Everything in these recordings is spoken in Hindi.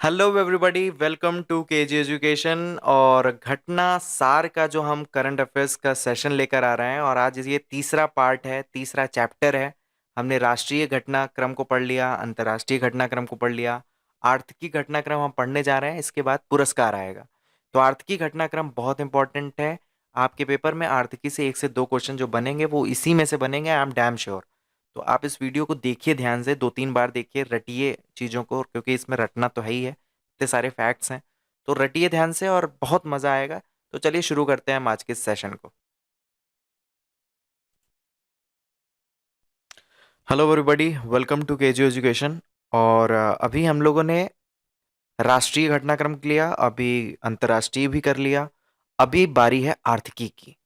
Hello everybody, welcome to KG education. और घटना सार का जो हम करंट अफेयर्स का सेशन लेकर आ रहे हैं, और आज ये तीसरा पार्ट है, तीसरा चैप्टर है। हमने राष्ट्रीय घटनाक्रम को पढ़ लिया, अंतर्राष्ट्रीय घटनाक्रम को पढ़ लिया, आर्थिकी घटनाक्रम हम पढ़ने जा रहे हैं। इसके बाद पुरस्कार आएगा। तो आर्थिकी घटनाक्रम बहुत इंपॉर्टेंट है। आपके पेपर में आर्थिकी से 1 से 2 क्वेश्चन जो बनेंगे वो इसी में से बनेंगे, आई एम डैम श्योर। तो आप इस वीडियो को देखिए, ध्यान से 2-3 बार देखिए, रटिए चीज़ों को, क्योंकि इसमें रटना तो है ही है, इतने सारे फैक्ट्स हैं। तो रटिए ध्यान से और बहुत मज़ा आएगा। तो चलिए शुरू करते हैं हम आज के इस सेशन को। Hello everybody, welcome to KG education. और अभी हम लोगों ने राष्ट्रीय घटनाक्रम लिया, अभी अंतर्राष्ट्रीय भी कर लिया। अभी बारी है आर्थिकी की।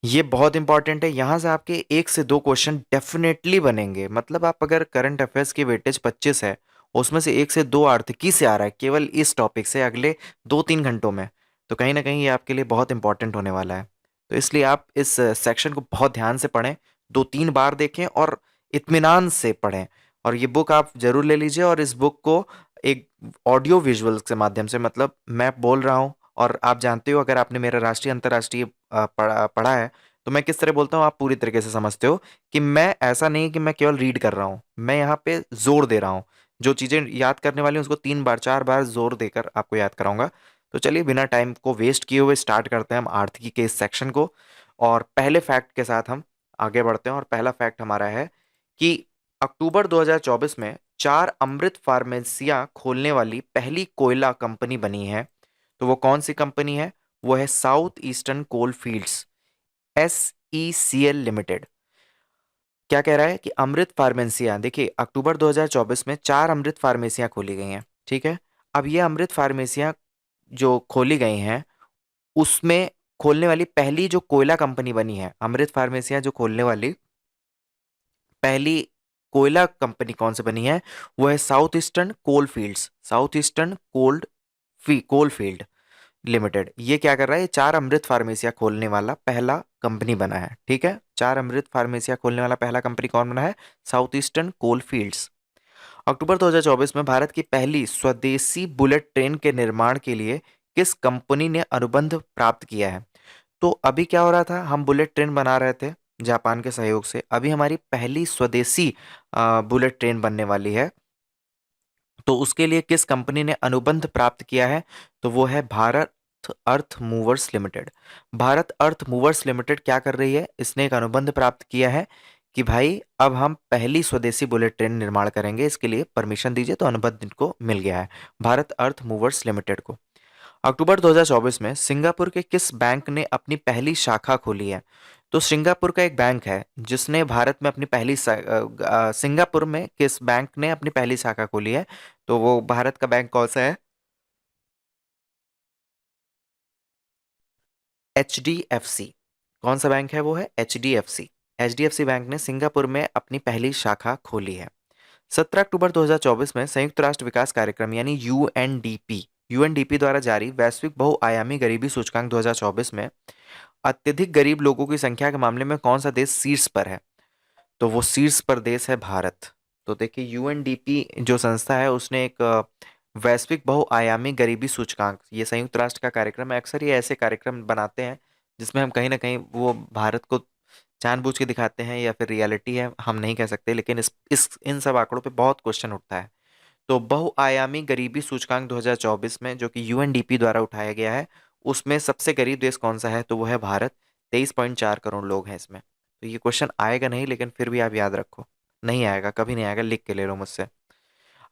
ये बहुत इंपॉर्टेंट है। यहाँ से आपके 1 से 2 क्वेश्चन डेफिनेटली बनेंगे। मतलब आप अगर करंट अफेयर्स की वेटेज 25 है, उसमें से 1 से 2 आर्थिकी से आ रहा है केवल इस टॉपिक से अगले 2-3 घंटों में, तो कहीं ना कहीं ये आपके लिए बहुत इंपॉर्टेंट होने वाला है। तो इसलिए आप इस सेक्शन को बहुत ध्यान से पढ़ें, 2-3 बार देखें और इत्मीनान से पढ़ें। और ये बुक आप जरूर ले लीजिए, और इस बुक को एक ऑडियो विजुअल के माध्यम से, मतलब मैं बोल रहा हूँ और आप जानते हो, अगर आपने मेरा राष्ट्रीय अंतर्राष्ट्रीय पढ़ा है, तो मैं किस तरह बोलता हूँ आप पूरी तरीके से समझते हो कि मैं ऐसा नहीं कि मैं केवल रीड कर रहा हूँ, मैं यहाँ पे जोर दे रहा हूँ। जो चीज़ें याद करने वाली हैं उसको 3 बार 4 बार जोर देकर आपको याद कराऊंगा। तो चलिए बिना टाइम को वेस्ट किए हुए स्टार्ट करते हैं हम आर्थिकी के इस सेक्शन को। और पहले फैक्ट के साथ हम आगे बढ़ते हैं, और पहला फैक्ट हमारा है कि अक्टूबर 2024 में 4 अमृत फार्मेसियां खोलने वाली पहली कोयला कंपनी बनी है। तो वो कौन सी कंपनी है? वो है south eastern coal fields, SECL limited. क्या कह रहा है कि अमृत फार्मेसियां, देखिए अक्टूबर 2024 में 4 अमृत फार्मेसियां खोली गई हैं, ठीक है। अब ये अमृत फार्मेसियां जो खोली गई हैं, उसमें खोलने वाली पहली जो कोयला कंपनी बनी है, अमृत फार्मेसियां जो खोलने वाली पहली कोयला कंपनी कौन सी बनी है? वो है south eastern coal fields, south eastern coal field limited. ये क्या कर रहा है? ये 4 अमृत फार्मेसिया खोलने वाला पहला कंपनी बना है, ठीक है। 4 अमृत फार्मेसिया खोलने वाला पहला कंपनी कौन बना है? South eastern coal fields. अक्टूबर 2024 में भारत की पहली स्वदेशी बुलेट ट्रेन के निर्माण के लिए किस कंपनी ने अनुबंध प्राप्त किया है? तो अभी क्या हो रहा था, हम बुलेट ट्रेन बना रहे थे जापान के सहयोग से। अभी हमारी पहली स्वदेशी बुलेट ट्रेन बनने वाली है। तो उसके लिए किस कंपनी ने अनुबंध प्राप्त किया है? तो वो है भारत अर्थ मूवर्स लिमिटेड। भारत अर्थ मूवर्स लिमिटेड क्या कर रही है? इसने एक अनुबंध प्राप्त किया है कि भाई अब हम पहली स्वदेशी बुलेट ट्रेन निर्माण करेंगे, इसके लिए परमिशन दीजिए। तो अनुबंध इनको मिल गया है, भारत अर्थ मूवर्स लिमिटेड को। अक्टूबर 2024 में सिंगापुर के किस बैंक ने अपनी पहली शाखा खोली है? तो सिंगापुर का एक बैंक है जिसने भारत में अपनी सिंगापुर में किस बैंक ने अपनी पहली शाखा खोली है? तो वो भारत का बैंक कौन सा है? HDFC। कौन सा बैंक है? वो है HDFC। HDFC बैंक ने सिंगापुर में अपनी पहली शाखा खोली है। 17 अक्टूबर 2024 में संयुक्त राष्ट्र विकास कार्यक्रम यानी यूएनडीपी द्वारा जारी वैश्विक बहुआयामी गरीबी सूचकांक 2024 में अत्यधिक गरीब लोगों की संख्या के मामले में कौन सा देश शीर्ष पर है? तो वो शीर्ष पर देश है भारत। तो देखिए यूएनडीपी जो संस्था है उसने एक वैश्विक बहुआयामी गरीबी सूचकांक, ये संयुक्त राष्ट्र का कार्यक्रम है। अक्सर ये ऐसे कार्यक्रम बनाते हैं जिसमें हम कहीं ना कहीं वो भारत को जानबूझ के दिखाते हैं, या फिर रियलिटी है हम नहीं कह सकते, लेकिन इस इन सब आंकड़ों पे बहुत क्वेश्चन उठता है। तो बहुआयामी गरीबी सूचकांक 2024 में जो कि यूएनडीपी द्वारा उठाया गया है, उसमें सबसे गरीब देश कौन सा है? तो वो है भारत। 23.4 करोड़ लोग हैं इसमें। तो ये क्वेश्चन आएगा नहीं, लेकिन फिर भी आप याद रखो। नहीं आएगा, कभी नहीं आएगा, लिख के ले लो मुझसे।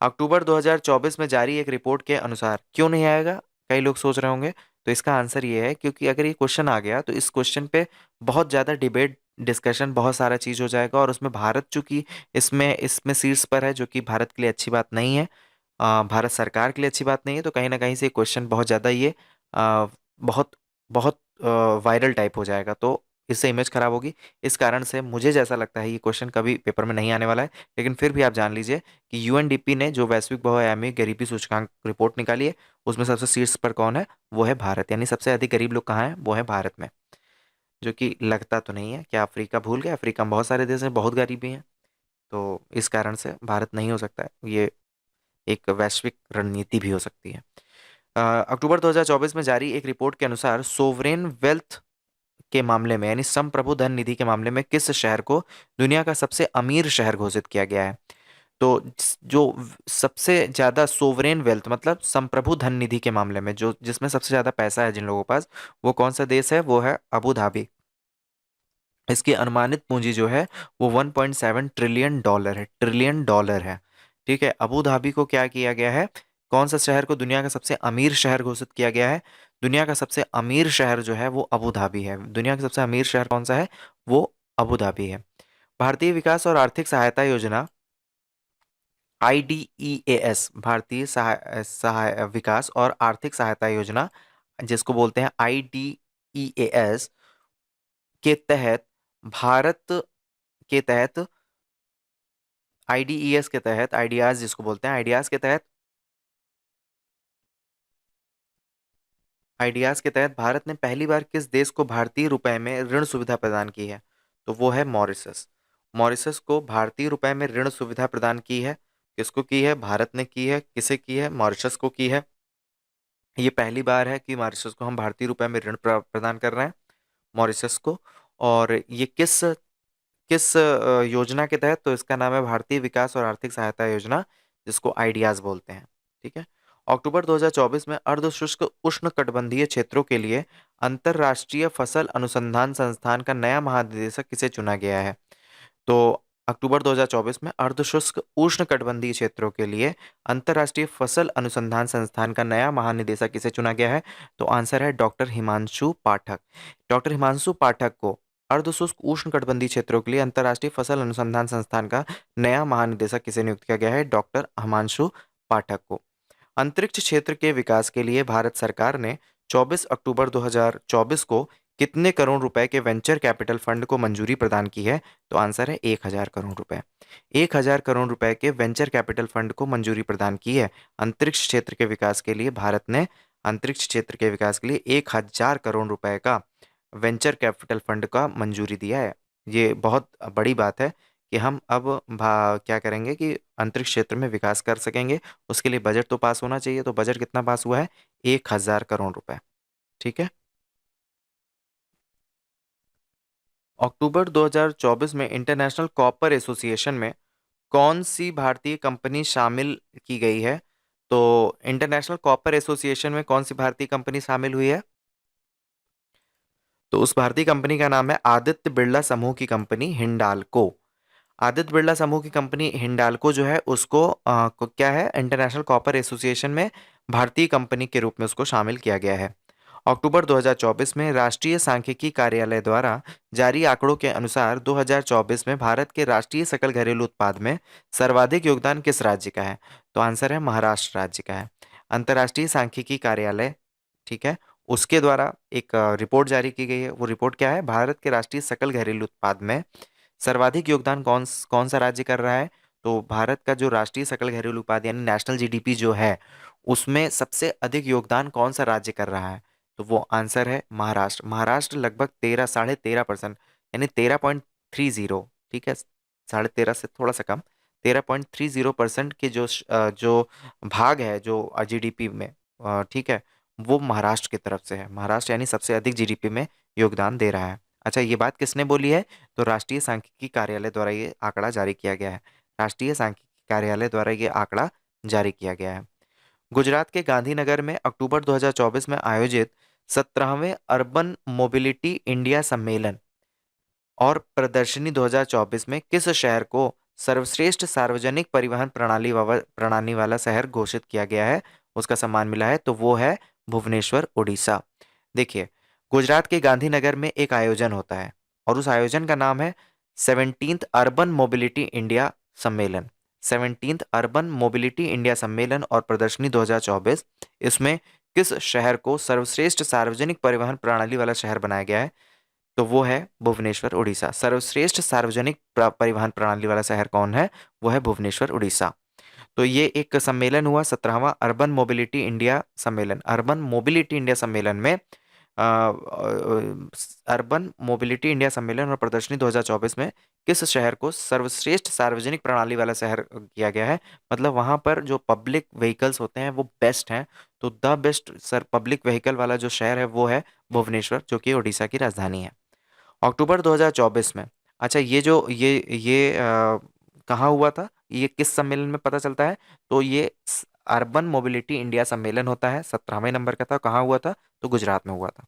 अक्टूबर 2024 में जारी एक रिपोर्ट के अनुसार, क्यों नहीं आएगा कई लोग सोच रहे होंगे। तो इसका आंसर ये है क्योंकि अगर ये क्वेश्चन आ गया तो इस क्वेश्चन पे बहुत ज़्यादा डिबेट, डिस्कशन, बहुत सारा चीज़ हो जाएगा, और उसमें भारत चूंकि इसमें इसमें शीर्ष पर है, जो कि भारत के लिए अच्छी बात नहीं है। भारत सरकार के लिए अच्छी बात नहीं है। तो कहीं ना कहीं से क्वेश्चन बहुत ज़्यादा ये बहुत बहुत वायरल टाइप हो जाएगा, तो इससे इमेज खराब होगी। इस कारण से मुझे जैसा लगता है ये क्वेश्चन कभी पेपर में नहीं आने वाला है। लेकिन फिर भी आप जान लीजिए कि यूएनडीपी ने जो वैश्विक बहुआयामी गरीबी सूचकांक रिपोर्ट निकाली है, उसमें सबसे शीर्ष पर कौन है? वो है भारत। यानी सबसे अधिक गरीब लोग कहाँ हैं? वो है भारत में। जो कि लगता तो नहीं है। क्या अफ्रीका भूल गए? अफ्रीका में बहुत सारे देश हैं, बहुत गरीबी हैं। तो इस कारण से भारत नहीं हो सकता है ये। एक वैश्विक रणनीति भी हो सकती है। अक्टूबर 2024 में जारी एक रिपोर्ट के अनुसार सोवरेन वेल्थ के मामले में, यानी संप्रभु धन निधि के मामले में, किस शहर को दुनिया का सबसे अमीर शहर घोषित किया गया है? तो जो सबसे ज्यादा सोवरेन वेल्थ मतलब संप्रभु धन निधि के मामले में, जो जिसमें सबसे ज्यादा पैसा है जिन लोगों के पास, वो कौन सा देश है? वो है अबू धाबी। इसकी अनुमानित पूंजी जो है वो 1.7 ट्रिलियन डॉलर है, ट्रिलियन डॉलर है। ठीक है, अबू धाबी को क्या किया गया है? कौन सा शहर को दुनिया का सबसे अमीर शहर घोषित किया गया है? दुनिया का सबसे अमीर शहर जो है वो अबू धाबी है। दुनिया का सबसे अमीर शहर कौन सा है? वो अबू धाबी है। भारतीय विकास और आर्थिक सहायता योजना, IDEAS, भारतीय विकास और आर्थिक सहायता योजना, जिसको बोलते हैं IDEAS, के तहत भारत के तहत IDES के तहत, आइडियाज जिसको बोलते हैं, आइडियाज के तहत भारत ने पहली बार किस देश को भारतीय रुपए में ऋण सुविधा प्रदान की है? तो वो है मॉरिशस। मॉरिशस को भारतीय रुपए में ऋण सुविधा प्रदान की है। किसको की है? भारत ने की है। किसे की है? मॉरिशस को की है। ये पहली बार है कि मॉरिशस को हम भारतीय रुपए में ऋण प्रदान कर रहे हैं, मॉरिशस को। और ये किस किस योजना के तहत? तो इसका नाम है भारतीय विकास और आर्थिक सहायता योजना, जिसको आइडियाज बोलते हैं। ठीक है। अक्टूबर 2024 में अर्ध शुष्क उष्णकटिबंधीय क्षेत्रों के लिए अंतर्राष्ट्रीय फसल अनुसंधान संस्थान का नया महानिदेशक किसे चुना गया है? तो अक्टूबर 2024 में अर्धशुष्क उष्णकटिबंधीय क्षेत्रों के लिए अंतर्राष्ट्रीय फसल अनुसंधान संस्थान का नया महानिदेशक किसे चुना गया है? तो आंसर है डॉक्टर हिमांशु पाठक। डॉक्टर हिमांशु पाठक को अर्धशुष्क उष्णकटिबंधीय क्षेत्रों के लिए अंतर्राष्ट्रीय फसल अनुसंधान संस्थान का नया महानिदेशक किसे नियुक्त किया गया है? डॉक्टर हिमांशु पाठक को। अंतरिक्ष क्षेत्र के विकास के लिए भारत सरकार ने 24 अक्टूबर 2024 को कितने करोड़ रुपए के वेंचर कैपिटल फंड को मंजूरी प्रदान की है? तो आंसर है 1,000 करोड़ रुपए। 1,000 करोड़ रुपए के वेंचर कैपिटल फंड को मंजूरी प्रदान की है अंतरिक्ष क्षेत्र के विकास के लिए। भारत ने अंतरिक्ष क्षेत्र के विकास के लिए 1,000 करोड़ रुपए का वेंचर कैपिटल फंड का मंजूरी दिया है। ये बहुत बड़ी बात है कि हम अब क्या करेंगे कि अंतरिक्ष क्षेत्र में विकास कर सकेंगे। उसके लिए बजट तो पास होना चाहिए। तो बजट कितना पास हुआ है? 1,000 करोड़ रुपए। ठीक है। अक्टूबर 2024 में इंटरनेशनल कॉपर एसोसिएशन में कौन सी भारतीय कंपनी शामिल की गई है? तो इंटरनेशनल कॉपर एसोसिएशन में कौन सी भारतीय कंपनी शामिल हुई है? तो उस भारतीय कंपनी का नाम है आदित्य बिरला समूह की कंपनी हिंडाल्को। आदित्य बिरला समूह की कंपनी हिंडाल्को जो है उसको क्या है, इंटरनेशनल कॉपर एसोसिएशन में भारतीय कंपनी के रूप में उसको शामिल किया गया है। अक्टूबर 2024 में राष्ट्रीय सांख्यिकी कार्यालय द्वारा जारी आंकड़ों के अनुसार 2024 में भारत के राष्ट्रीय सकल घरेलू उत्पाद में सर्वाधिक योगदान किस राज्य का है? तो आंसर है महाराष्ट्र राज्य का है। अंतर्राष्ट्रीय सांख्यिकी कार्यालय, ठीक है, उसके द्वारा एक रिपोर्ट जारी की गई है। वो रिपोर्ट क्या है? भारत के राष्ट्रीय सकल घरेलू उत्पाद में सर्वाधिक योगदान कौन कौन सा राज्य कर रहा है? तो भारत का जो राष्ट्रीय सकल घरेलू उत्पाद यानी नेशनल जीडीपी जो है, उसमें सबसे अधिक योगदान कौन सा राज्य कर रहा है? तो वो आंसर है महाराष्ट्र। महाराष्ट्र लगभग 13 साढ़े 13% यानी 13.30, ठीक है, 13.5 से थोड़ा सा कम, 13.30% के जो भाग है जो जीडीपी में, ठीक है, वो महाराष्ट्र की तरफ से है। महाराष्ट्र यानी सबसे अधिक जीडीपी में योगदान दे रहा है। अच्छा, ये बात किसने बोली है? तो राष्ट्रीय सांख्यिकी कार्यालय द्वारा ये आंकड़ा जारी किया गया है। राष्ट्रीय सांख्यिकी कार्यालय द्वारा ये आंकड़ा जारी किया गया है। गुजरात के गांधीनगर में अक्टूबर 2024 में आयोजित 17वें अर्बन मोबिलिटी इंडिया सम्मेलन और प्रदर्शनी 2024 में किस शहर को सर्वश्रेष्ठ सार्वजनिक परिवहन प्रणाली वाला शहर घोषित किया गया है, उसका सम्मान मिला है? तो वो है भुवनेश्वर, उड़ीसा। देखिए, गुजरात के गांधीनगर में एक आयोजन होता है और उस आयोजन का नाम है 17th अर्बन मोबिलिटी इंडिया सम्मेलन। 17th अर्बन मोबिलिटी इंडिया सम्मेलन और प्रदर्शनी 2024, इसमें किस शहर को सर्वश्रेष्ठ सार्वजनिक परिवहन प्रणाली वाला शहर बनाया गया है? तो वो है भुवनेश्वर, उड़ीसा। सर्वश्रेष्ठ सार्वजनिक परिवहन प्रणाली वाला शहर कौन है? वो है भुवनेश्वर, उड़ीसा। तो ये एक सम्मेलन हुआ, 17वां अर्बन मोबिलिटी इंडिया सम्मेलन। अर्बन मोबिलिटी इंडिया सम्मेलन में अर्बन मोबिलिटी इंडिया सम्मेलन और प्रदर्शनी 2024 में किस शहर को सर्वश्रेष्ठ सार्वजनिक प्रणाली वाला शहर किया गया है? मतलब वहां पर जो पब्लिक व्हीकल्स होते हैं वो बेस्ट हैं, तो the best sir public vehicle वाला जो शहर है वो है भुवनेश्वर, जो कि उड़ीसा की राजधानी है। अक्टूबर 2024 में, अच्छा ये जो ये कहाँ हुआ था, ये किस सम्मेलन में पता चलता है? तो ये अर्बन मोबिलिटी इंडिया सम्मेलन होता है, 17वें नंबर का था। कहाँ हुआ था? तो गुजरात में हुआ था।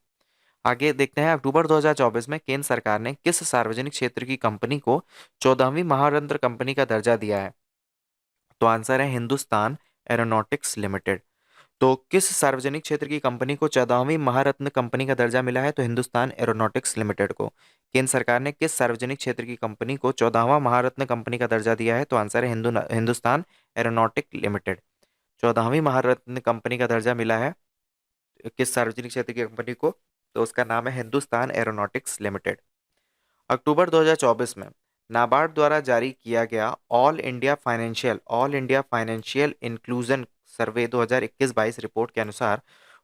आगे देखते हैं, अक्टूबर 2024 में केंद्र सरकार ने किस सार्वजनिक क्षेत्र की कंपनी को 14वीं महारत्न कंपनी का दर्जा दिया है? तो आंसर है हिंदुस्तान एरोनॉटिक्स लिमिटेड। तो किस सार्वजनिक क्षेत्र की कंपनी को 14वीं महारत्न कंपनी का दर्जा मिला है? तो हिंदुस्तान एरोनॉटिक्स लिमिटेड को। केंद्र सरकार ने किस सार्वजनिक क्षेत्र की कंपनी को 14वां महारत्न कंपनी का दर्जा दिया है? तो आंसर है हिंदुस्तान एरोनॉटिक लिमिटेड। 14वीं महारत्न कंपनी का दर्जा मिला है किस सार्वजनिक क्षेत्र की कंपनी को? तो उसका नाम है हिंदुस्तान एरोनॉटिक्स लिमिटेड। अक्टूबर 2024 में नाबार्ड द्वारा जारी किया गया ऑल इंडिया फाइनेंशियल इंक्लूजन सर्वे 2021-22 रिपोर्ट के अनुसार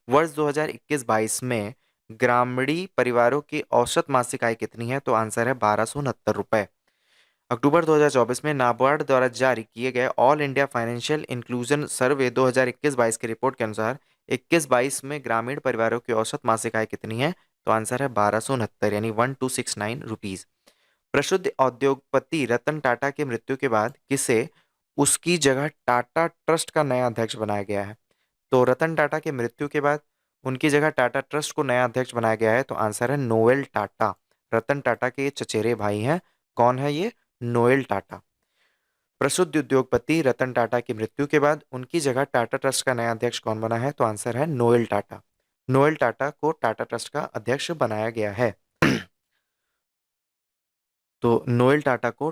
वर्ष 2021-22 में ग्रामीण परिवारों की औसत मासिक आय कितनी है? तो आंसर है 1269 रुपए। अक्टूबर 2024 में नाबार्ड द्वारा जारी किए गए ऑल इंडिया फाइनेंशियल इंक्लूजन सर्वे 2021-22 की रिपोर्ट के अनुसार 21-22 में ग्रामीण परिवारों की औसत मासिक आय कितनी है? तो आंसर है 1269 यानी 1269 रुपीज। प्रसिद्ध उद्योगपति रतन टाटा की मृत्यु के बाद किसे उसकी जगह टाटा ट्रस्ट का नया अध्यक्ष बनाया गया है? तो रतन टाटा की मृत्यु के बाद उनकी जगह टाटा ट्रस्ट को नया अध्यक्ष बनाया गया है। तो आंसर है नोएल टाटा। रतन टाटा के ये चचेरे भाई हैं। कौन है ये? नोएल टाटा। प्रसिद्ध उद्योगपति रतन टाटा की मृत्यु के बाद उनकी जगह टाटा ट्रस्ट का नया अध्यक्ष कौन बना है? तो आंसर है नोएल टाटा। नोएल टाटा को टाटा ट्रस्ट का अध्यक्ष बनाया गया है। तो नोएल टाटा को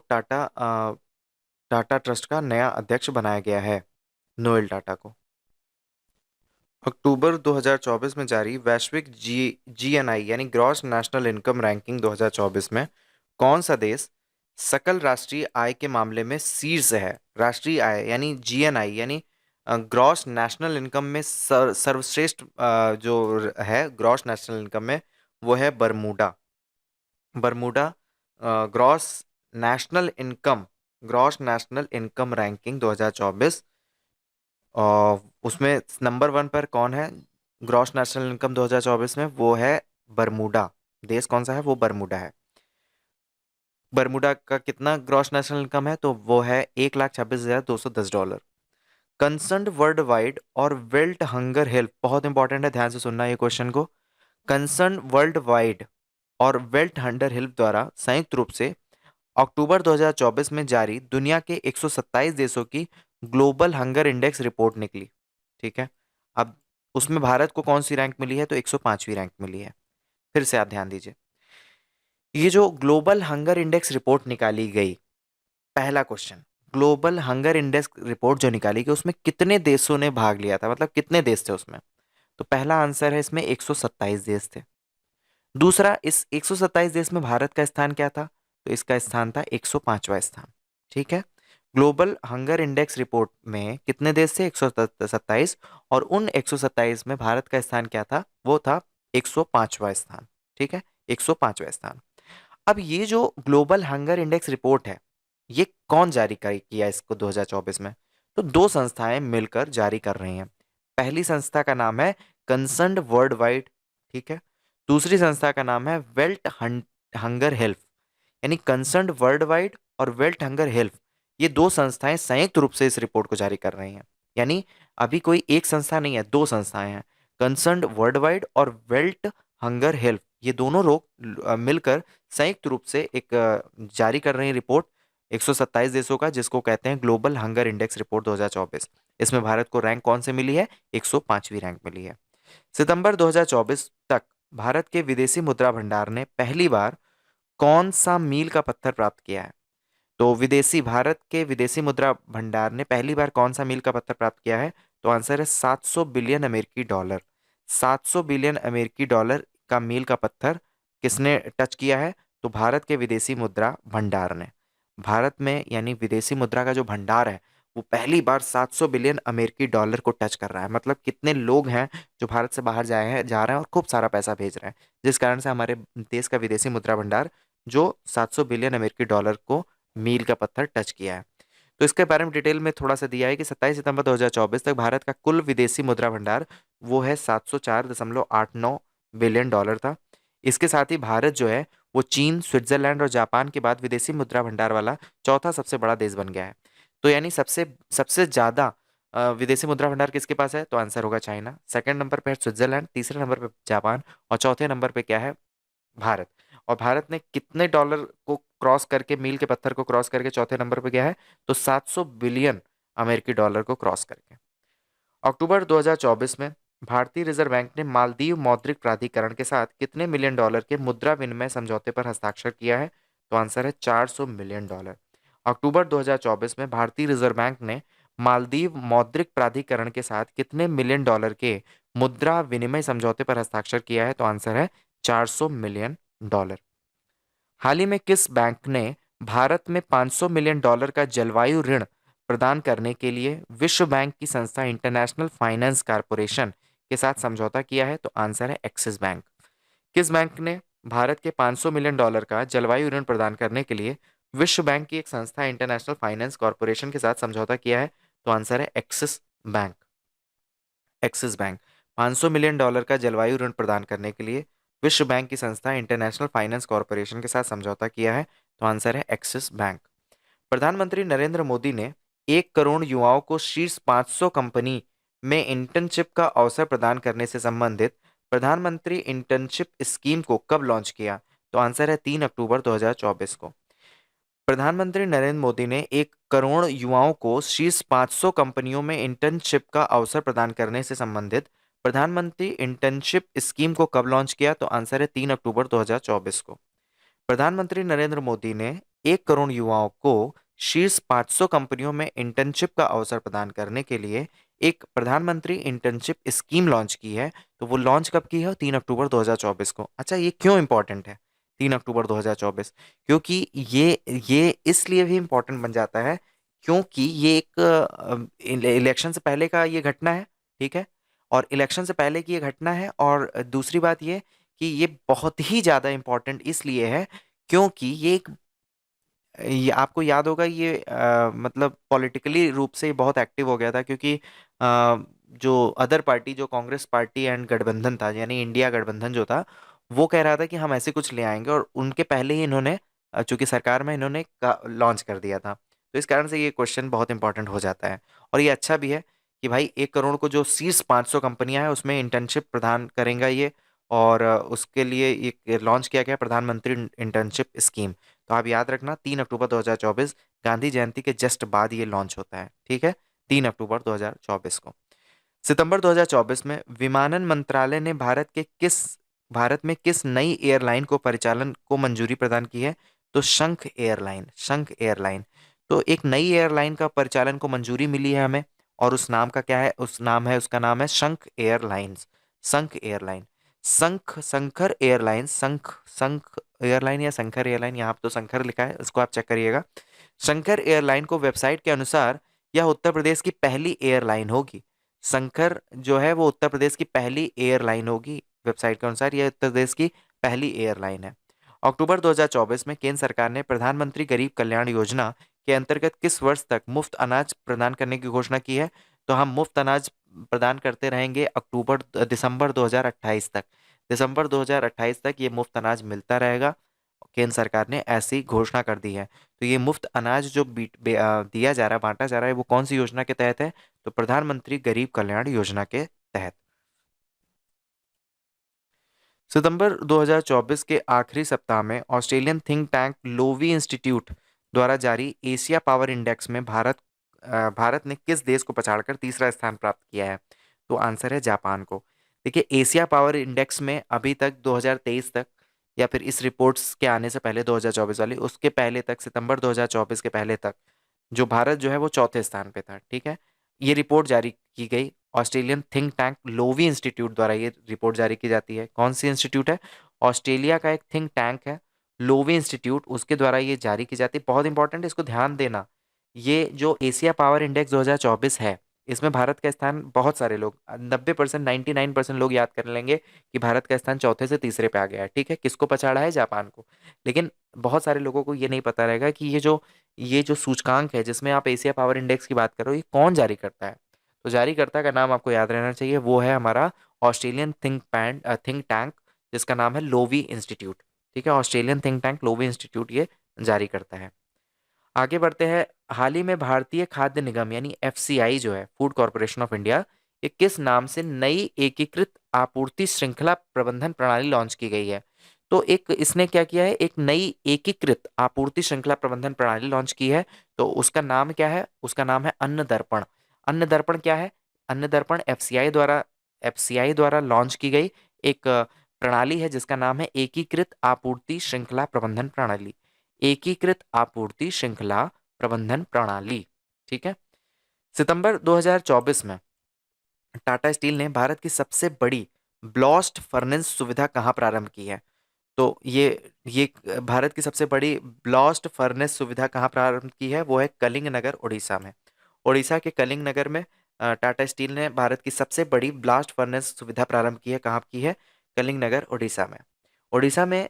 टाटा ट्रस्ट का नया अध्यक्ष बनाया गया है, नोएल टाटा को। अक्टूबर 2024 में जारी वैश्विक जीएनआई यानी ग्रॉस नेशनल इनकम रैंकिंग 2024 में कौन सा देश सकल राष्ट्रीय आय के मामले में शीर्ष है? राष्ट्रीय आय यानी जीएनआई यानी ग्रॉस नेशनल इनकम में सर्वश्रेष्ठ जो है ग्रॉस नेशनल इनकम में, वो है Bermuda. Bermuda gross gross national income ranking 2024, और उसमें नंबर 1 पर कौन है ग्रॉस नेशनल इनकम 2024 में? वो है बरमूडा। देश कौन सा है? वो बरमूडा है। बरमूडा का कितना ग्रॉस नेशनल इनकम है? तो वो है $1,26,210। कंसर्न वर्ल्ड वाइड और वेल्ट हंगर हेल्प, बहुत इंपॉर्टेंट है, ध्यान से सुनना ये क्वेश्चन को। कंसर्न वर्ल्ड वाइड और वेल्ट हंगर हेल्प द्वारा संयुक्त रूप से अक्टूबर 2024 में जारी दुनिया के 127 देशों की ग्लोबल हंगर इंडेक्स रिपोर्ट निकली। ठीक है, अब उसमें भारत को कौन सी रैंक मिली है? तो 105वीं रैंक मिली है। फिर से आप ध्यान दीजिए, ये जो ग्लोबल हंगर इंडेक्स रिपोर्ट निकाली गई, पहला question, global hunger index report जो निकाली गई उसमें कितने देशों ने भाग लिया था, मतलब कितने देश थे उसमें? तो पहला आंसर है इसमें 127 देश थे। दूसरा, इस 127 देश में भारत का स्थान क्या था? तो इसका स्थान था 105वां स्थान। ठीक है, ग्लोबल हंगर इंडेक्स रिपोर्ट में कितने देश थे? 127, और उन 127 में भारत का स्थान क्या था? वो था 105वां स्थान। ठीक है, 105वां स्थान। अब ये जो ग्लोबल हंगर इंडेक्स रिपोर्ट है, ये कौन जारी किया इसको 2024 में? तो दो संस्थाएं मिलकर जारी कर रही हैं। पहली संस्था का नाम है कंसर्न्ड वर्ल्ड वाइड, ठीक है। दूसरी संस्था का नाम है वेल्ट हंगर हेल्प, यानी कंसर्न्ड वर्ल्ड वाइड और वेल्ट हंगर हेल्प, ये दो संस्थाएं संयुक्त रूप से इस रिपोर्ट को जारी कर रही हैं। यानी अभी कोई एक संस्था नहीं है, दो संस्थाएं हैं, कंसर्न्ड वर्ल्ड वाइड और वेल्ट हंगर हेल्प, ये दोनों लोग मिलकर संयुक्त रूप से एक जारी कर रहे हैं रिपोर्ट 127 देशों का, जिसको कहते हैं ग्लोबल हंगर इंडेक्स रिपोर्ट 2024। इसमें भारत को रैंक कौन से मिली है? 105वीं रैंक मिली है। सितंबर 2024 तक भारत के विदेशी मुद्रा भंडार ने पहली बार कौन सा मील का पत्थर प्राप्त किया है? तो भारत के विदेशी मुद्रा भंडार ने पहली बार कौन सा मील का पत्थर प्राप्त किया है? तो आंसर है 700 बिलियन अमेरिकी डॉलर। 700 बिलियन अमेरिकी डॉलर का मील का पत्थर किसने टच किया है? तो भारत के विदेशी मुद्रा भंडार ने। भारत में यानी विदेशी मुद्रा का जो भंडार है वो पहली बार 700 बिलियन अमेरिकी डॉलर को टच कर रहा है। मतलब कितने लोग हैं जो भारत से बाहर जा रहे हैं और खूब सारा पैसा भेज रहे हैं, जिस कारण से हमारे देश का विदेशी मुद्रा भंडार जो 700 बिलियन अमेरिकी डॉलर को मील का पत्थर टच किया है। तो इसके बारे में डिटेल में थोड़ा सा दिया है कि 27 सितंबर 2024 तक भारत का कुल विदेशी मुद्रा भंडार वो है 704.89 बिलियन डॉलर था। इसके साथ ही भारत जो है वो चीन, स्विट्जरलैंड और जापान के बाद विदेशी मुद्रा भंडार वाला चौथा सबसे बड़ा देश बन गया है। तो यानी सबसे सबसे ज्यादा विदेशी मुद्रा भंडार किसके पास है? तो आंसर होगा चाइना। सेकंड नंबर पे है स्विट्जरलैंड, तीसरे नंबर पे जापान और चौथे नंबर पे क्या है? भारत। और भारत ने कितने डॉलर को क्रॉस करके, मील के पत्थर को क्रॉस करके चौथे नंबर पे गया है? तो 700 बिलियन अमेरिकी डॉलर को क्रॉस करके। अक्टूबर 2024 में भारतीय रिजर्व बैंक ने मालदीव मौद्रिक प्राधिकरण के साथ कितने मिलियन डॉलर के मुद्रा विनिमय समझौते पर हस्ताक्षर किया है? तो आंसर है 400 मिलियन डॉलर। अक्टूबर 2024 में भारतीय रिजर्व बैंक ने मालदीव मौद्रिक प्राधिकरण के साथ कितने मिलियन डॉलर के मुद्रा विनिमय समझौते पर हस्ताक्षर किया है? तो आंसर है 400 मिलियन डॉलर। हाल ही में किस बैंक ने भारत में 500 मिलियन डॉलर का जलवायु ऋण प्रदान करने के लिए विश्व बैंक की संस्था इंटरनेशनल फाइनेंस कॉरपोरेशन के साथ समझौता किया है? तो आंसर है एक्सिस बैंक। किस बैंक ने भारत के 500 मिलियन डॉलर का जलवायु ऋण प्रदान करने के लिए विश्व बैंक की एक संस्था इंटरनेशनल फाइनेंस कॉरपोरेशन के साथ समझौता किया है? तो आंसर है axis bank. Axis bank 500 million dollar का जलवायु ऋण प्रदान करने के लिए विश्व बैंक की संस्था इंटरनेशनल फाइनेंस कॉरपोरेशन के साथ समझौता किया है। तो आंसर है एक्सिस बैंक। प्रधानमंत्री नरेंद्र मोदी ने 1 करोड़ युवाओं को शीर्ष 500 कंपनी में इंटर्नशिप का अवसर प्रदान करने से संबंधित प्रधानमंत्री इंटर्नशिप स्कीम को कब लॉन्च किया? तो आंसर है 3 अक्टूबर 2024 को। प्रधानमंत्री नरेंद्र मोदी ने 1 करोड़ युवाओं को शीर्ष 500 कंपनियों में इंटर्नशिप का अवसर प्रदान करने से संबंधित प्रधानमंत्री इंटर्नशिप स्कीम को कब लॉन्च किया? तो आंसर है 3 अक्टूबर 2024 को। प्रधानमंत्री नरेंद्र मोदी ने 1 करोड़ युवाओं को शीर्ष 500 कंपनियों में इंटर्नशिप का अवसर प्रदान करने के लिए एक प्रधानमंत्री इंटर्नशिप स्कीम लॉन्च की है। तो वो लॉन्च कब की है? 3 अक्टूबर 2024 को। अच्छा, ये क्यों इंपॉर्टेंट है 3 अक्टूबर 2024? क्योंकि ये इसलिए भी इंपॉर्टेंट बन जाता है क्योंकि ये एक इलेक्शन से पहले का ये घटना है। ठीक है, और इलेक्शन से पहले की ये घटना है। और दूसरी बात ये कि ये बहुत ही ज़्यादा इम्पोर्टेंट इसलिए है क्योंकि ये आपको याद होगा, ये मतलब पॉलिटिकली रूप से बहुत एक्टिव हो गया था क्योंकि जो अदर पार्टी, जो कांग्रेस पार्टी एंड गठबंधन था, यानी इंडिया गठबंधन जो था, वो कह रहा था कि हम ऐसे कुछ ले आएंगे और उनके पहले ही इन्होंने चूंकि सरकार में इन्होंने लॉन्च कर दिया था। तो इस कारण से ये क्वेश्चन बहुत इंपॉर्टेंट हो जाता है। और ये अच्छा भी है कि भाई 1 करोड़ को जो शीर्ष 500 कंपनियां हैं उसमें इंटर्नशिप प्रदान करेंगे ये। और उसके लिए एक लॉन्च किया गया प्रधानमंत्री इंटर्नशिप स्कीम। तो आप याद रखना 3 अक्टूबर 2024 गांधी जयंती के जस्ट बाद ये लॉन्च होता है। ठीक है, 3 अक्टूबर 2024 को। सितंबर 2024 में विमानन मंत्रालय ने भारत में किस नई एयरलाइन को परिचालन को मंजूरी प्रदान की है? तो शंख एयरलाइन। शंख एयरलाइन। तो एक नई एयरलाइन का परिचालन को मंजूरी मिली है हमें। और उस नाम का क्या है? उसका नाम है शंख एयरलाइंस। शंख एयरलाइन। शंखर एयरलाइन। शंख शंख एयरलाइन या शंकर एयरलाइन, यहाँ पे तो शंकर लिखा है, इसको आप चेक करिएगा। शंकर एयरलाइन को वेबसाइट के अनुसार यह उत्तर प्रदेश की पहली एयरलाइन होगी। शंकर जो है वो उत्तर प्रदेश की पहली एयरलाइन होगी। वेबसाइट के अनुसार यह उत्तर प्रदेश की पहली एयरलाइन है। अक्टूबर 2024 में केंद्र सरकार ने प्रधानमंत्री गरीब कल्याण योजना के अंतर्गत किस वर्ष तक मुफ्त अनाज प्रदान करने की घोषणा की है? तो हम मुफ्त अनाज प्रदान करते रहेंगे दिसंबर 2028 तक। दिसंबर 2028 तक ये मुफ्त अनाज मिलता रहेगा। केंद्र सरकार ने ऐसी घोषणा कर दी है। तो ये मुफ्त अनाज जो दिया जा रहा है, बांटा जा रहा है, वो कौन सी योजना के तहत है? तो प्रधानमंत्री गरीब कल्याण योजना के तहत। सितंबर 2024 के आखिरी सप्ताह में Australian think tank Loewi institute द्वारा जारी एशिया पावर इंडेक्स में भारत ने किस देश को पछाड़कर तीसरा स्थान प्राप्त किया है? तो आंसर है जापान को। देखिए, एशिया पावर इंडेक्स में अभी तक 2023 तक, या फिर इस रिपोर्ट्स के आने से पहले 2024 वाली, उसके पहले तक, सितंबर 2024 के पहले तक जो भारत जो है वो चौथे स्थान पे था। ठीक है, ये रिपोर्ट जारी की गई Australian think tank Loewi institute द्वारा। ये रिपोर्ट जारी की जाती है। कौन सी इंस्टीट्यूट है? ऑस्ट्रेलिया का एक थिंक टैंक है लोवी इंस्टीट्यूट, उसके द्वारा ये जारी की जाती है। बहुत इंपॉर्टेंट है, इसको ध्यान देना। ये जो एशिया पावर इंडेक्स 2024 है, इसमें भारत का स्थान बहुत सारे लोग 90% 99% लोग याद कर लेंगे कि भारत का स्थान चौथे से तीसरे पे आ गया है। ठीक है, किसको पछाड़ा है? जापान को। लेकिन बहुत सारे लोगों को ये नहीं पता रहेगा कि ये जो सूचकांक है जिसमें आप एशिया पावर इंडेक्स की बात करो, ये कौन जारी करता है। तो जारीकर्ता का नाम आपको याद रहना चाहिए, वो है हमारा ऑस्ट्रेलियन थिंक टैंक, जिसका नाम है लोवी इंस्टीट्यूट। ठीक है, Australian think tank Loewi institute ये जारी करता है। आगे बढ़ते हैं। हाल ही में भारतीय खाद्य निगम यानी एफसीआई जो है, फूड कॉरपोरेशन ऑफ इंडिया, ये किस नाम से नई एकीकृत आपूर्ति श्रृंखला प्रबंधन प्रणाली लॉन्च की गई है? तो एक इसने क्या किया है, एक नई एकीकृत आपूर्ति श्रृंखला प्रबंधन प्रणाली लॉन्च की है। तो उसका नाम क्या है? उसका नाम है अन्न दर्पण। अन्न दर्पण क्या है? अन्न दर्पण एफसीआई द्वारा लॉन्च की गई एक प्रणाली है जिसका नाम है एकीकृत आपूर्ति श्रृंखला प्रबंधन प्रणाली। एकीकृत आपूर्ति श्रृंखला प्रबंधन प्रणाली। ठीक है। सितंबर 2024 में टाटा स्टील ने भारत की सबसे बड़ी ब्लास्ट फर्नेस सुविधा कहाँ प्रारंभ की है? तो ये भारत की सबसे बड़ी ब्लास्ट फर्नेस सुविधा कहाँ प्रारंभ की है? वो है कलिंग नगर, उड़ीसा में। उड़ीसा के कलिंग नगर में टाटा स्टील ने भारत की सबसे बड़ी ब्लास्ट फर्नेस सुविधा प्रारंभ की है। कहाँ की है? कलिंग नगर, उड़ीसा में। उड़ीसा में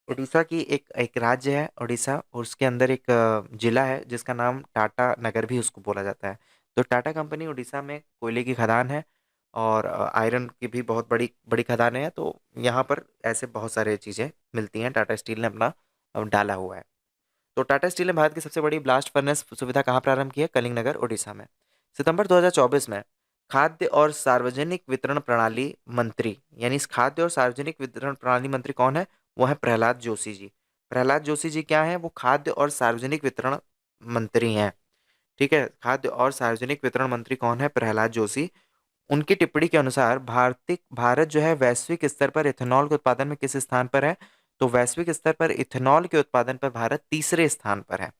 उड़ीसा की एक एक राज्य है उड़ीसा, और उसके अंदर एक जिला है जिसका नाम टाटा नगर भी उसको बोला जाता है। तो टाटा कंपनी उड़ीसा में कोयले की खदान है, और आयरन की भी बहुत बड़ी बड़ी खदानें हैं। तो यहाँ पर ऐसे बहुत सारे चीज़ें मिलती हैं, टाटा स्टील ने अपना डाला हुआ है। तो टाटा स्टील ने भारत की सबसे बड़ी ब्लास्ट फर्नेस सुविधा कहाँ प्रारंभ की है? कलिंग नगर, उड़ीसा में। सितंबर 2024 में खाद्य और सार्वजनिक वितरण प्रणाली मंत्री, यानी इस खाद्य और सार्वजनिक वितरण प्रणाली मंत्री कौन है? वो है प्रहलाद जोशी जी। प्रहलाद जोशी जी क्या है? वो खाद्य और सार्वजनिक वितरण मंत्री हैं। ठीक है, खाद्य और सार्वजनिक वितरण मंत्री कौन है? प्रहलाद जोशी। उनकी टिप्पणी के अनुसार भारत जो है वैश्विक स्तर पर इथेनॉल के उत्पादन में किस स्थान पर है? तो वैश्विक स्तर पर इथेनॉल के उत्पादन पर भारत तीसरे स्थान पर है।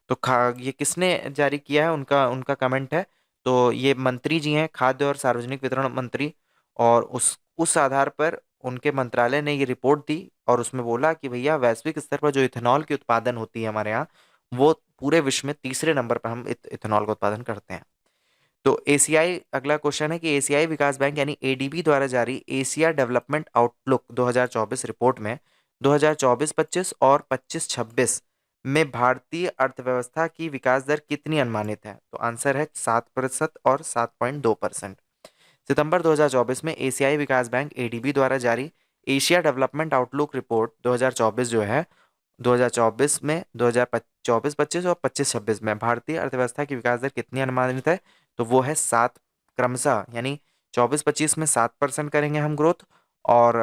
तो ये किसने जारी किया है? उनका उनका कमेंट है। तो ये मंत्री जी हैं, खाद्य और सार्वजनिक वितरण मंत्री, और उस आधार पर उनके मंत्रालय ने ये रिपोर्ट दी और उसमें बोला कि भैया वैश्विक स्तर पर जो इथेनॉल की उत्पादन होती है हमारे यहाँ, वो पूरे विश्व में तीसरे नंबर पर हम इथेनॉल का उत्पादन करते हैं। तो एसीआई, अगला क्वेश्चन है कि एशियाई विकास बैंक यानी एडीबी द्वारा जारी एशिया डेवलपमेंट आउटलुक 2024 रिपोर्ट में 2024-25 और 25-26 में भारतीय अर्थव्यवस्था की विकास दर कितनी अनुमानित है? तो आंसर है 7% और 7.2%। सितंबर 2024 में एशियाई विकास बैंक एडीबी द्वारा जारी एशिया डेवलपमेंट आउटलुक रिपोर्ट 2024 जो है, 2024 में 2024-25 और 25-26 में भारतीय अर्थव्यवस्था की विकास दर कितनी अनुमानित है? तो वो है 7, क्रमशः, यानी 24-25 में 7% करेंगे हम ग्रोथ, और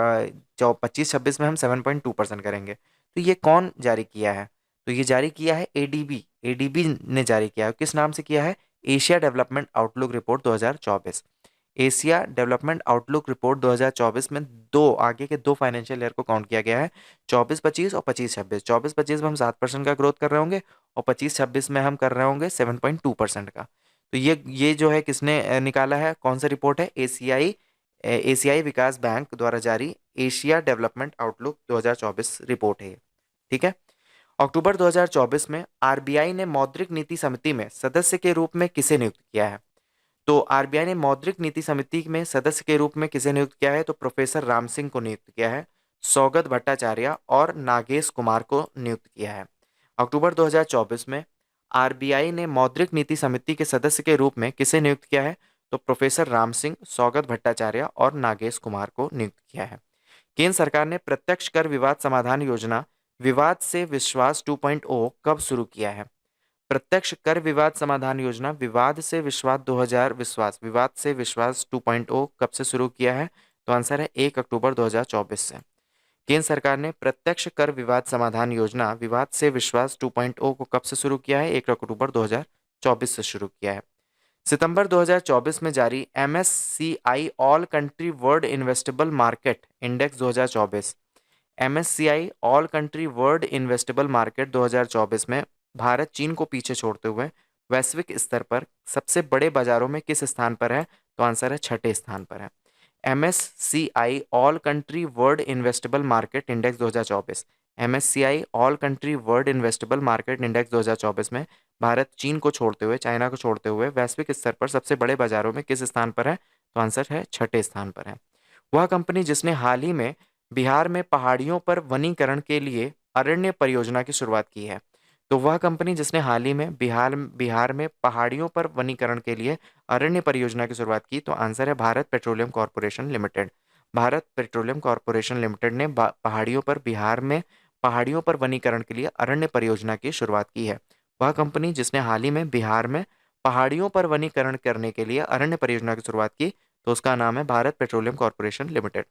25-26 में हम 7.2% करेंगे। तो ये कौन जारी किया है? तो ये जारी किया है एडीबी। एडीबी ने जारी किया है। किस नाम से किया है? Asia development outlook report 2024। Asia development outlook report 2024 में आगे के दो फाइनेंशियल ईयर को काउंट किया गया है, 24-25 और 25-26। 24-25 में हम 7% का ग्रोथ कर रहे होंगे, और 25-26 में हम कर रहे होंगे 7.2% का। तो ये जो है किसने निकाला है? कौन सा रिपोर्ट है? एशियाई विकास बैंक द्वारा जारी एशिया डेवलपमेंट आउटलुक 2024 रिपोर्ट है। ठीक है। अक्टूबर 2024 में आरबीआई ने मौद्रिक नीति समिति में सदस्य के रूप में किसे नियुक्त किया है? तो आरबीआई ने मौद्रिक नीति समिति में सदस्य के रूप में किसे नियुक्त किया है? तो प्रोफेसर राम सिंह को नियुक्त किया है, सौगत भट्टाचार्य और नागेश कुमार को नियुक्त किया है। अक्टूबर 2024 में आरबीआई ने मौद्रिक नीति समिति के सदस्य के रूप में किसे नियुक्त किया है? तो प्रोफेसर राम सिंह, सौगत भट्टाचार्य और नागेश कुमार को नियुक्त किया है। केंद्र सरकार ने प्रत्यक्ष कर विवाद समाधान योजना विवाद से विश्वास 2.0 कब शुरू किया है? प्रत्यक्ष कर विवाद समाधान योजना विवाद से विश्वास 2.0 कब से शुरू किया है? तो आंसर है 1 अक्टूबर 2024 से। केंद्र सरकार ने प्रत्यक्ष कर विवाद समाधान योजना विवाद से विश्वास 2.0 को कब से शुरू किया है? 1 अक्टूबर 2024 से शुरू किया है। सितंबर 2024 में जारी MSCI all country world investable market index 2024, MSCI all country world investable market 2024 में भारत चीन को पीछे छोड़ते हुए वैश्विक स्तर पर सबसे बड़े बाजारों में किस स्थान पर है? तो आंसर है 6ठे स्थान पर है। MSCI all country world investable market index 2024 MSCI all country world investable market index 2024 में भारत चीन को छोड़ते हुए, चाइना को छोड़ते हुए वैश्विक स्तर पर सबसे बड़े बाजारों में किस स्थान पर है? तो आंसर है छठे स्थान पर है। वह कंपनी जिसने हाल ही में बिहार में पहाड़ियों पर वनीकरण के लिए अरण्य परियोजना की शुरुआत की है। तो वह कंपनी जिसने हाल ही में बिहार बिहार में पहाड़ियों पर वनीकरण के लिए अरण्य परियोजना की शुरुआत की, तो आंसर है Bharat petroleum corporation limited. Bharat petroleum corporation limited ने पहाड़ियों पर बिहार में पहाड़ियों पर वनीकरण के लिए अरण्य परियोजना की शुरुआत की है। वह कंपनी जिसने हाल ही में बिहार में पहाड़ियों पर वनीकरण करने के लिए अरण्य परियोजना की शुरुआत की, तो उसका नाम है भारत पेट्रोलियम कॉरपोरेशन लिमिटेड।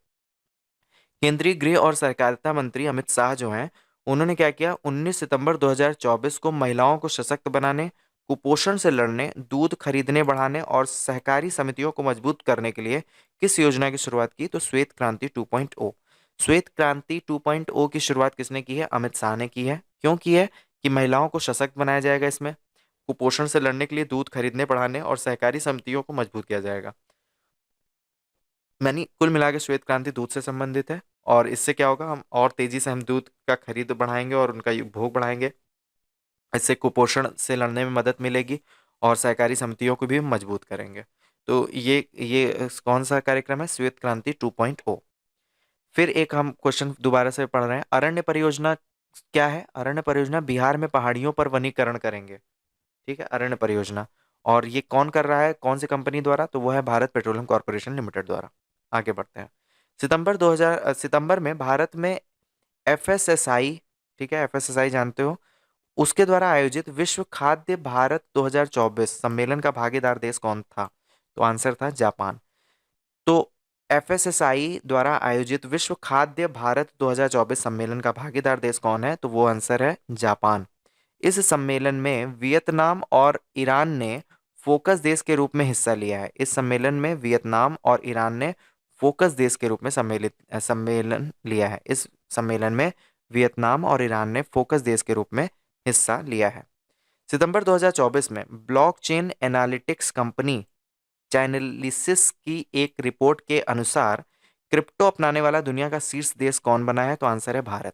केंद्रीय गृह और सहकारिता मंत्री अमित शाह जो हैं, उन्होंने क्या किया? 19 सितंबर 2024 को महिलाओं को सशक्त बनाने, कुपोषण से लड़ने, दूध खरीदने बढ़ाने और सहकारी समितियों को मजबूत करने के लिए किस योजना की शुरुआत की? तो श्वेत क्रांति 2.0। श्वेत क्रांति 2.0 की शुरुआत किसने की है? अमित शाह ने की है। क्यों की है? कि महिलाओं को सशक्त बनाया जाएगा, इसमें कुपोषण से लड़ने के लिए दूध खरीदने बढ़ाने और सहकारी समितियों को मजबूत किया जाएगा। मैंने कुल मिला के श्वेत क्रांति दूध से संबंधित है। और इससे क्या होगा? हम और तेजी से हम दूध का खरीद बढ़ाएंगे और उनका उपभोग बढ़ाएंगे। इससे कुपोषण से लड़ने में मदद मिलेगी और सहकारी समितियों को भी हम मजबूत करेंगे। तो ये कौन सा कार्यक्रम है? श्वेत क्रांति 2.0। फिर एक हम क्वेश्चन दोबारा से पढ़ रहे हैं। अरण्य परियोजना क्या है? अरण्य परियोजना बिहार में पहाड़ियों पर वनीकरण करेंगे। ठीक है, अरण्य परियोजना। और ये कौन कर रहा है? कौन सी कंपनी द्वारा? तो वो है भारत पेट्रोलियम कॉर्पोरेशन लिमिटेड द्वारा। आगे बढ़ते हैं। सितंबर में भारत में एफएसएसआई, ठीक है, एफएसएसआई जानते हो, उसके द्वारा आयोजित विश्व खाद्य भारत 2024 सम्मेलन का भागीदार देश कौन था? तो आंसर था जापान। तो एफएसएसआई द्वारा आयोजित विश्व खाद्य भारत 2024 सम्मेलन का भागीदार देश कौन है? तो वो आंसर है जापान। इस सम्मेलन में वियतनाम और ईरान ने फोकस देश के रूप में हिस्सा लिया है। इस सम्मेलन में वियतनाम और ईरान ने फोकस देश के रूप में सम्मेलन लिया है। इस सम्मेलन में वियतनाम और ईरान ने फोकस देश के रूप में हिस्सा लिया है। सितंबर 2024 में ब्लॉकचेन एनालिटिक्स कंपनी चैनलिसिस की एक रिपोर्ट के अनुसार क्रिप्टो अपनाने वाला दुनिया का शीर्ष देश कौन बना है? तो आंसर है भारत।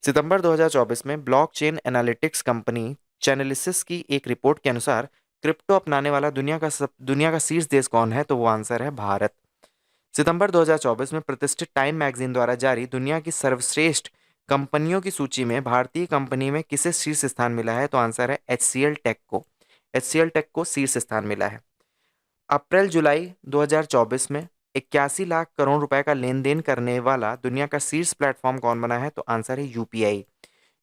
सितंबर 2024 में ब्लॉकचेन एनालिटिक्स कंपनी चैनलिसिस की एक रिपोर्ट के अनुसार क्रिप्टो अपनाने वाला दुनिया का शीर्ष देश कौन है? तो वो आंसर है भारत। सितंबर 2024 में प्रतिष्ठित टाइम मैगजीन द्वारा जारी दुनिया की सर्वश्रेष्ठ कंपनियों की सूची में भारतीय कंपनी में किसे शीर्ष स्थान मिला है? तो आंसर है HCL टेक को। HCL टेक को शीर्ष स्थान मिला है। अप्रैल जुलाई 2024 में 81 लाख करोड़ रुपए का लेन देन करने वाला दुनिया का शीर्ष प्लेटफॉर्म कौन बना है? तो आंसर है यूपीआई।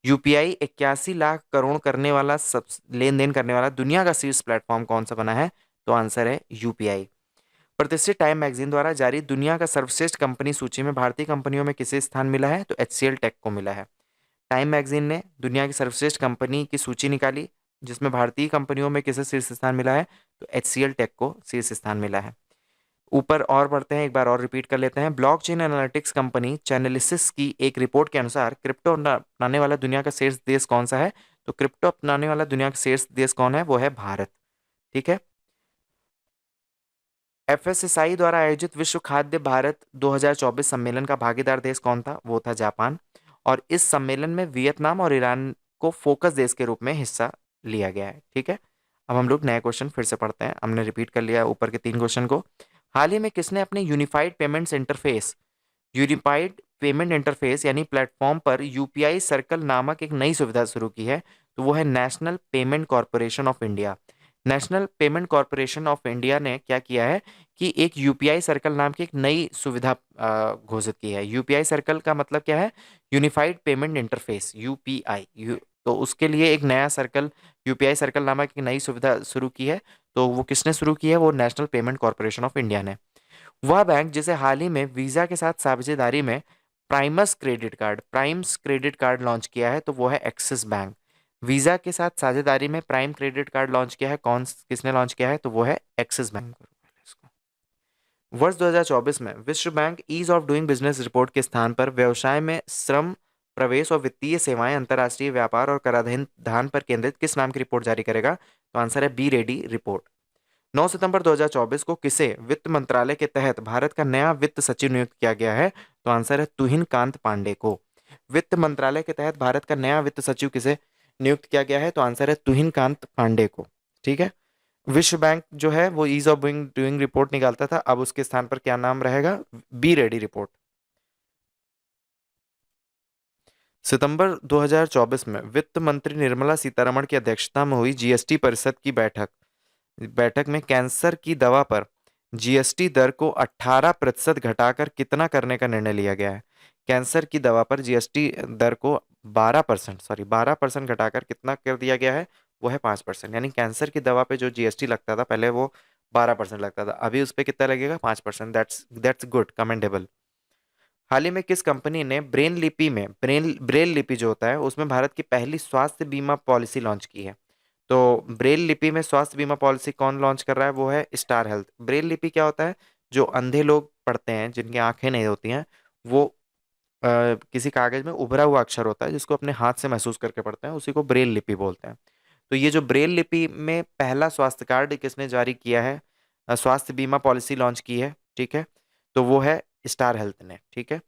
यूपीआई 81 लाख करोड़ करने वाला सब लेन देन करने वाला दुनिया का शीर्ष प्लेटफॉर्म कौन सा बना है? तो आंसर है यूपीआई। प्रतिष्ठित टाइम मैगजीन द्वारा जारी दुनिया का सर्वश्रेष्ठ कंपनी सूची में भारतीय कंपनियों में किसे स्थान मिला है? तो HCL टेक को मिला है। टाइम मैगजीन ने दुनिया की सर्वश्रेष्ठ कंपनी की सूची निकाली जिसमें भारतीय कंपनियों में किसे शीर्ष स्थान मिला है? तो HCL टेक को शीर्ष स्थान मिला है। ऊपर और बढ़ते हैं, एक बार और रिपीट कर लेते हैं। ब्लॉकचेन एनालिटिक्स कंपनी चैनलिसिस की एक रिपोर्ट के अनुसार क्रिप्टो अपनाने वाला दुनिया का शीर्ष देश कौन सा है? तो क्रिप्टो अपनाने वाला दुनिया का शीर्ष देश कौन है? वो है भारत। ठीक है। एफएसएसआई द्वारा आयोजित विश्व खाद्य भारत 2024 सम्मेलन का भागीदार देश कौन था? वो था जापान। और इस सम्मेलन में वियतनाम और ईरान को फोकस देश के रूप में हिस्सा लिया गया है। ठीक है। अब हम लोग नए क्वेश्चन फिर से पढ़ते हैं। हमने रिपीट कर लिया ऊपर के 3 क्वेश्चन को। हाल ही में किसने अपने यूनिफाइड पेमेंट इंटरफेस यानी प्लेटफॉर्म पर यूपीआई सर्कल नामक एक नई सुविधा शुरू की है? तो वो है national payment corporation of India. National payment corporation of India ने क्या किया है कि एक यूपीआई सर्कल नाम की एक नई सुविधा घोषित की है। यूपीआई सर्कल का मतलब क्या है? Unified payment interface, UPI. तो उसके लिए एक नया सर्कल, यूपीआई सर्कल नामक एक नई सुविधा शुरू की है। तो वो किसने शुरू की है? वो national payment corporation of India ने। वह बैंक जिसे हाल ही में वीजा के साथ साझेदारी में प्राइम्स क्रेडिट कार्ड लॉन्च किया है, तो वो है एक्सिस बैंक। वीजा के साथ साझेदारी में प्राइम क्रेडिट कार्ड लॉन्च किया है, किसने लॉन्च किया है? तो वो है एक्सिस बैंक। वर्ष 2024 में विश्व bank ease of doing business report के स्थान पर व्यवसाय में श्रम प्रवेश और वित्तीय सेवाएं, अंतर्राष्ट्रीय व्यापार और कराधान पर केंद्रित किस नाम की रिपोर्ट जारी करेगा? तो आंसर है बी रेडी रिपोर्ट। 9 सितंबर 2024 को किसे वित्त मंत्रालय के तहत भारत का नया वित्त सचिव नियुक्त किया गया है? तो आंसर है तुहिन कांत पांडे को। वित्त मंत्रालय के तहत भारत का नया वित्त सचिव किसे नियुक्त किया गया है? तो आंसर है तुहिन कांत पांडे को। ठीक है। विश्व बैंक जो है वो ease of doing doing report निकालता था, अब उसके स्थान पर क्या नाम रहेगा? Be ready report. सितंबर 2024 में वित्त मंत्री निर्मला सीतारमण की अध्यक्षता में हुई जीएसटी परिषद की बैठक बैठक में कैंसर की दवा पर जीएसटी दर को 18% घटाकर कितना करने का निर्णय लिया गया है? कैंसर की दवा पर जीएसटी दर को 12% घटाकर कितना कर दिया गया है? वो है 5%। यानी कैंसर की दवा पे जो जीएसटी लगता था पहले वो 12% लगता था, अभी उस पे कितना लगेगा? 5%। That's good, commendable. हाल ही में किस कंपनी ने ब्रेल लिपि जो होता है उसमें भारत की पहली स्वास्थ्य बीमा पॉलिसी लॉन्च की है? तो ब्रेल लिपि में स्वास्थ्य बीमा पॉलिसी कौन लॉन्च कर रहा है? वो है स्टार हेल्थ। ब्रेल लिपि क्या होता है? जो अंधे लोग पढ़ते हैं, जिनकी आंखें नहीं होती हैं, वो किसी कागज में उभरा हुआ अक्षर होता है जिसको अपने हाथ से महसूस करके पढ़ते हैं, उसी को ब्रेल लिपि बोलते हैं। तो ये जो ब्रेल लिपि में पहला स्वास्थ्य कार्ड किसने जारी किया है, स्वास्थ्य बीमा पॉलिसी लॉन्च की है, ठीक है, तो वो है स्टार हेल्थ ने। ठीक है।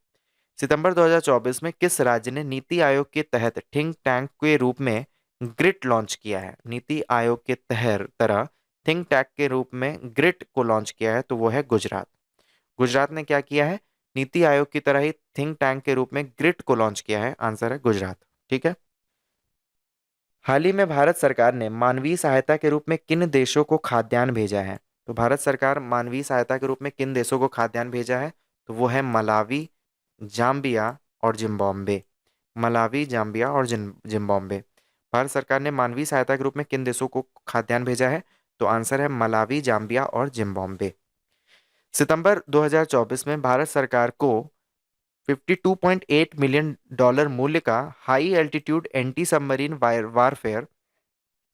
सितंबर 2024 में किस राज्य ने नीति आयोग के तहत थिंक टैंक के रूप में ग्रिट लॉन्च किया है? नीति आयोग के तरह थिंक टैंक के रूप में ग्रिट को लॉन्च किया है, तो वो है गुजरात। गुजरात ने क्या किया है? नीति आयोग की तरह ही थिंक टैंक के रूप में ग्रिट को लॉन्च किया है, आंसर है गुजरात। ठीक है। हाल ही में भारत सरकार ने मानवीय सहायता के रूप में किन देशों को खाद्यान्न भेजा है? तो भारत सरकार मानवीय सहायता के रूप में किन देशों को खाद्यान्न भेजा है? तो वो है मलावी, जाम्बिया और जिम्बाब्वे। मलावी, जाम्बिया और जिम्बाब्वे। भारत सरकार ने मानवीय सहायता के रूप में किन देशों को खाद्यान्न भेजा है? तो आंसर है मलावी, जाम्बिया और जिम्बाब्वे। सितंबर 2024 में भारत सरकार को 52.8 मिलियन डॉलर मूल्य का high altitude anti submarine warfare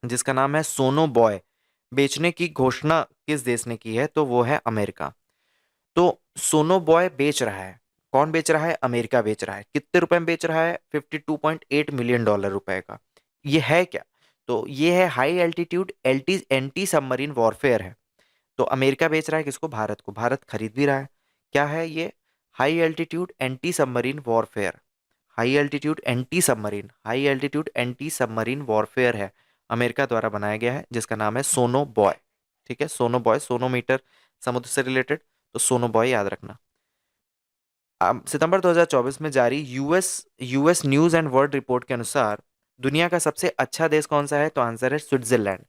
जिसका नाम है सोनो बॉय बेचने की घोषणा किस देश ने की है? तो वो है अमेरिका। तो सोनो बॉय बेच रहा है, कौन बेच रहा है? अमेरिका बेच रहा है। कितने रुपए में बेच रहा है? 52.8 मिलियन डॉलर रुपए का। ये है क्या? तो ये है हाई एल्टीट्यूड एल्टी एंटी सबमरीन वॉरफेयर है। तो अमेरिका बेच रहा है किसको? भारत को। भारत खरीद भी रहा है। क्या है ये? High altitude anti submarine warfare. High altitude anti submarine warfare है, अमेरिका द्वारा बनाया गया है, जिसका नाम है सोनो बॉय। ठीक है, सोनो बॉय, सोनोमीटर समुद्र से रिलेटेड, तो सोनो बॉय याद रखना। सितंबर 2024 में जारी US US news and world report के अनुसार दुनिया का सबसे अच्छा देश कौन सा है? तो आंसर है स्विट्जरलैंड।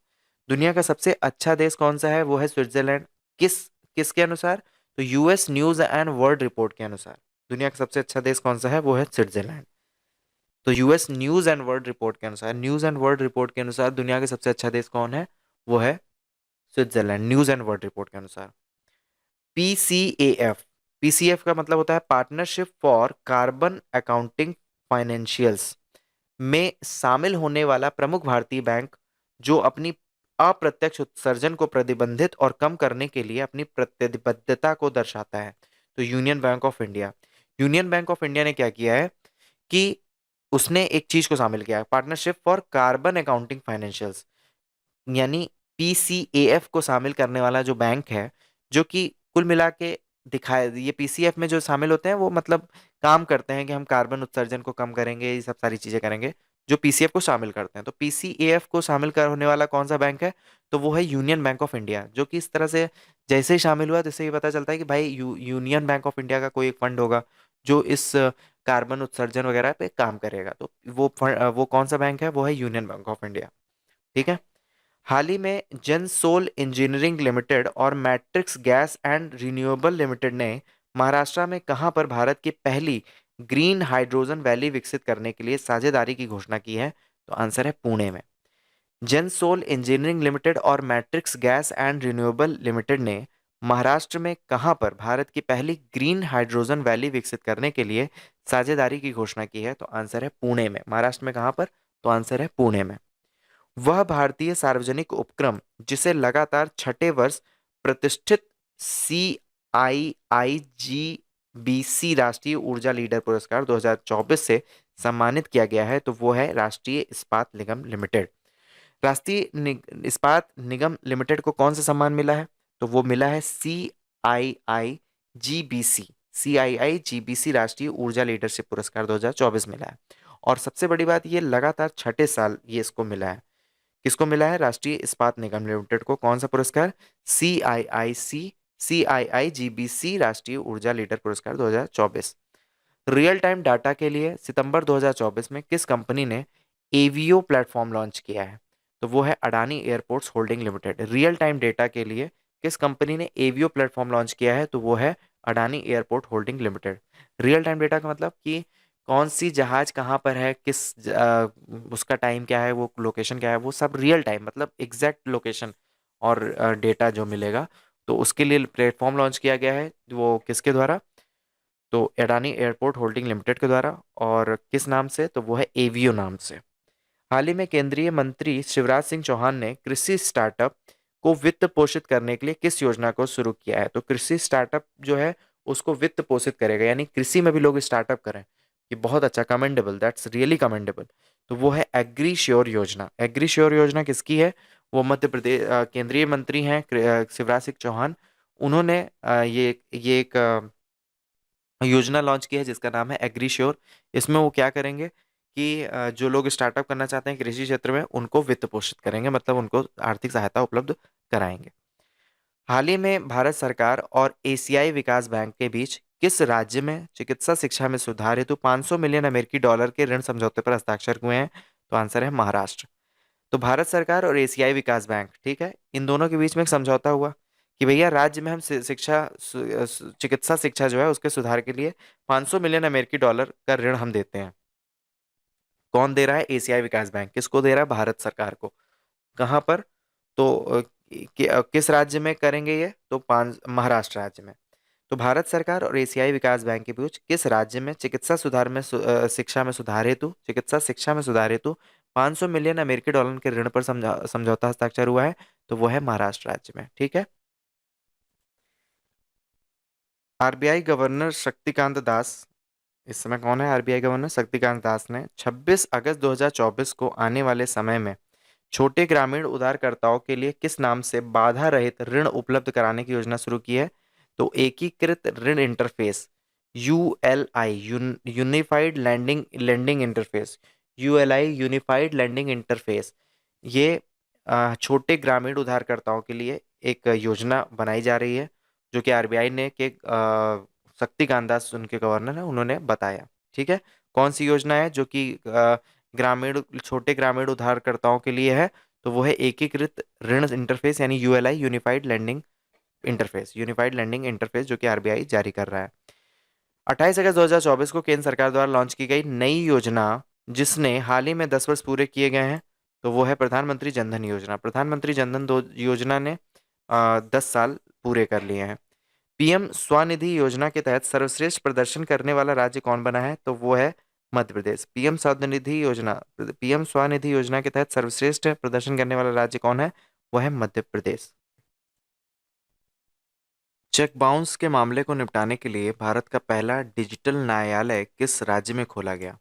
दुनिया का सबसे अच्छा देश कौन सा है? वो है स्विट्जरलैंड। किस किसके अनुसार? तो US news and world report के अनुसार दुनिया का सबसे अच्छा देश कौन सा है? वो है स्विट्जरलैंड। तो US news and world report के अनुसार, दुनिया का सबसे अच्छा देश कौन है? वो है Switzerland, news and world report के अनुसार। पीसीएएफ, पीसीएफ का मतलब होता है partnership for carbon accounting financials में शामिल होने वाला प्रमुख भारतीय बैंक जो अपनी अप्रत्यक्ष उत्सर्जन को प्रतिबंधित और कम करने के लिए अपनी प्रतिबद्धता को दर्शाता है। तो union bank of India. Union bank of India ने क्या किया है कि उसने एक चीज को शामिल किया है, partnership for carbon accounting financials, यानी पीसीएएफ को शामिल करने वाला जो बैंक है, जो कि कुल मिला के दिखाए, ये पीसीएफ में जो शामिल होते हैं वो मतलब काम करते हैं कि हम कार्बन उत्सर्जन को कम करेंगे, ये सब सारी चीजें करेंगे, जो पीसीएफ को शामिल करते हैं। तो पीसीएएफ को शामिल कर होने वाला कौन सा बैंक है? तो वो है यूनियन बैंक ऑफ इंडिया, जो कि इस तरह से जैसे ही शामिल हुआ तैसे ही पता चलता है कि भाई यूनियन बैंक ऑफ इंडिया का कोई एक फंड होगा जो इस कार्बन उत्सर्जन वगैरह पे काम करेगा। तो वो कौन सा बैंक है? वो है यूनियन बैंक ऑफ इंडिया। ठीक है। हाल ही में जेनसोल इंजीनियरिंग लिमिटेड और matrix gas and renewable limited ने महाराष्ट्र में कहां पर भारत की पहली ग्रीन हाइड्रोजन वैली विकसित करने के लिए साझेदारी की घोषणा की है? तो आंसर है पुणे में। जेनसोल इंजीनियरिंग लिमिटेड और matrix gas and renewable limited ने महाराष्ट्र में कहां पर भारत की पहली ग्रीन हाइड्रोजन वैली विकसित करने के लिए साझेदारी की घोषणा की है? तो आंसर है पुणे में। महाराष्ट्र में कहां पर? तो आंसर है पुणे में। वह भारतीय सार्वजनिक उपक्रम जिसे लगातार छठे वर्ष प्रतिष्ठित CIIGBC राष्ट्रीय ऊर्जा लीडर पुरस्कार 2024 से सम्मानित किया गया है, तो वो है राष्ट्रीय इस्पात निगम लिमिटेड। इस्पात निगम लिमिटेड को कौन सा सम्मान मिला है? तो वो मिला है CIIGBC, CII-GBC राष्ट्रीय ऊर्जा लीडरशिप पुरस्कार 2024 मिला है। और सबसे बड़ी बात, ये लगातार छठे साल ये इसको मिला है। किसको मिला है? राष्ट्रीय इस्पात निगम लिमिटेड को। कौन सा पुरस्कार? CII-GBC राष्ट्रीय ऊर्जा लीडर पुरस्कार 2024। रियल टाइम डाटा के लिए सितंबर 2024 में किस कंपनी ने एवीओ प्लेटफॉर्म लॉन्च किया है? तो वो है Adani airports holding limited. Real time data के लिए किस कंपनी ने एवीओ प्लेटफॉर्म लॉन्च किया है? तो वो है Adani airport holding limited. Real time data का मतलब कि कौन सी जहाज कहाँ पर है, उसका टाइम क्या है, वो लोकेशन क्या है, वो सब रियल टाइम, मतलब एग्जैक्ट लोकेशन और डेटा जो मिलेगा। तो उसके लिए प्लेटफॉर्म लॉन्च किया गया है, वो किसके द्वारा? तो अडानी एयरपोर्ट होल्डिंग लिमिटेड के द्वारा। और किस नाम से? तो वो है एवियो नाम से। हाल ही में केंद्रीय मंत्री शिवराज सिंह चौहान ने कृषि स्टार्टअप को वित्त पोषित करने के लिए किस योजना को शुरू किया है? तो कृषि स्टार्टअप जो है उसको वित्त पोषित करेगा, यानी कृषि में भी लोग स्टार्टअप करें। ये बहुत अच्छा, कमेंडेबल, दैट्स रियली कमेंडेबल। तो वो है एग्री श्योर योजना। एग्री श्योर योजना किसकी है? वो मध्य प्रदेश केंद्रीय मंत्री हैं शिवराज सिंह चौहान। उन्होंने ये एक योजना लॉन्च की है जिसका नाम है एग्रीश्योर। इसमें वो क्या करेंगे कि जो लोग स्टार्टअप करना चाहते हैं कृषि क्षेत्र में, उनको वित्त पोषित करेंगे, मतलब उनको आर्थिक सहायता उपलब्ध कराएंगे। हाल ही में भारत सरकार और एशियाई विकास बैंक के बीच किस राज्य में चिकित्सा शिक्षा में सुधार हेतु 500 मिलियन अमेरिकी डॉलर के ऋण समझौते पर हस्ताक्षर हुए हैं? तो आंसर है महाराष्ट्र। तो भारत सरकार और एशियाई विकास बैंक, ठीक है, इन दोनों के बीच में एक समझौता हुआ कि भैया राज्य में हम चिकित्सा शिक्षा जो है उसके सुधार के लिए 500 मिलियन अमेरिकी डॉलर का ऋण हम देते हैं। कौन दे रहा है? एशियाई विकास बैंक। किसको दे रहा है? भारत सरकार को। कहाँ पर? तो किस राज्य में करेंगे ये? तो पांच महाराष्ट्र राज्य में। तो भारत सरकार और एशियाई विकास बैंक के बीच किस राज्य में चिकित्सा शिक्षा में सुधार हेतु 500 मिलियन अमेरिकी डॉलर के ऋण पर समझौता हस्ताक्षर हुआ है? तो वो है महाराष्ट्र राज्य में, ठीक है। आरबीआई गवर्नर शक्तिकांत दास, इस समय कौन है आरबीआई गवर्नर? शक्तिकांत दास ने 26 अगस्त 2024 को आने वाले समय में छोटे ग्रामीण उधारकर्ताओं के लिए किस नाम से बाधा रहित ऋण उपलब्ध कराने की योजना शुरू की है? तो एकीकृत ऋण interface, ULI, unified landing lending interface, ULI unified landing interface. ये छोटे ग्रामीण उधारकर्ताओं के लिए एक योजना बनाई जा रही है, जो कि आरबीआई ने के शक्तिकांत दास उनके गवर्नर है, उन्होंने बताया। ठीक है, कौन सी योजना है जो कि छोटे ग्रामीण उधारकर्ताओं के लिए है? तो वो है एकीकृत ऋण इंटरफेस, यानी यूएलआई, यूनिफाइड लैंडिंग इंटरफेस, जो कि आरबीआई जारी कर रहा है। 28 अगस्त 2024 को केंद्र सरकार द्वारा लॉन्च की गई नई योजना, जिसने हाल ही में 10 वर्ष पूरे किए गए हैं, तो वो है प्रधानमंत्री जनधन योजना। प्रधानमंत्री जनधन योजना ने 10 साल पूरे कर लिए हैं। पीएम स्वनिधि योजना के तहत सर्वश्रेष्ठ प्रदर्शन करने वाला राज्य कौन बना है? तो वो है मध्य प्रदेश। पीएम स्वनिधि योजना के तहत सर्वश्रेष्ठ प्रदर्शन करने वाला राज्य कौन है? वो है मध्य प्रदेश। चेक बाउंस के मामले को निपटाने के लिए भारत का पहला डिजिटल न्यायालय किस राज्य में खोला गया?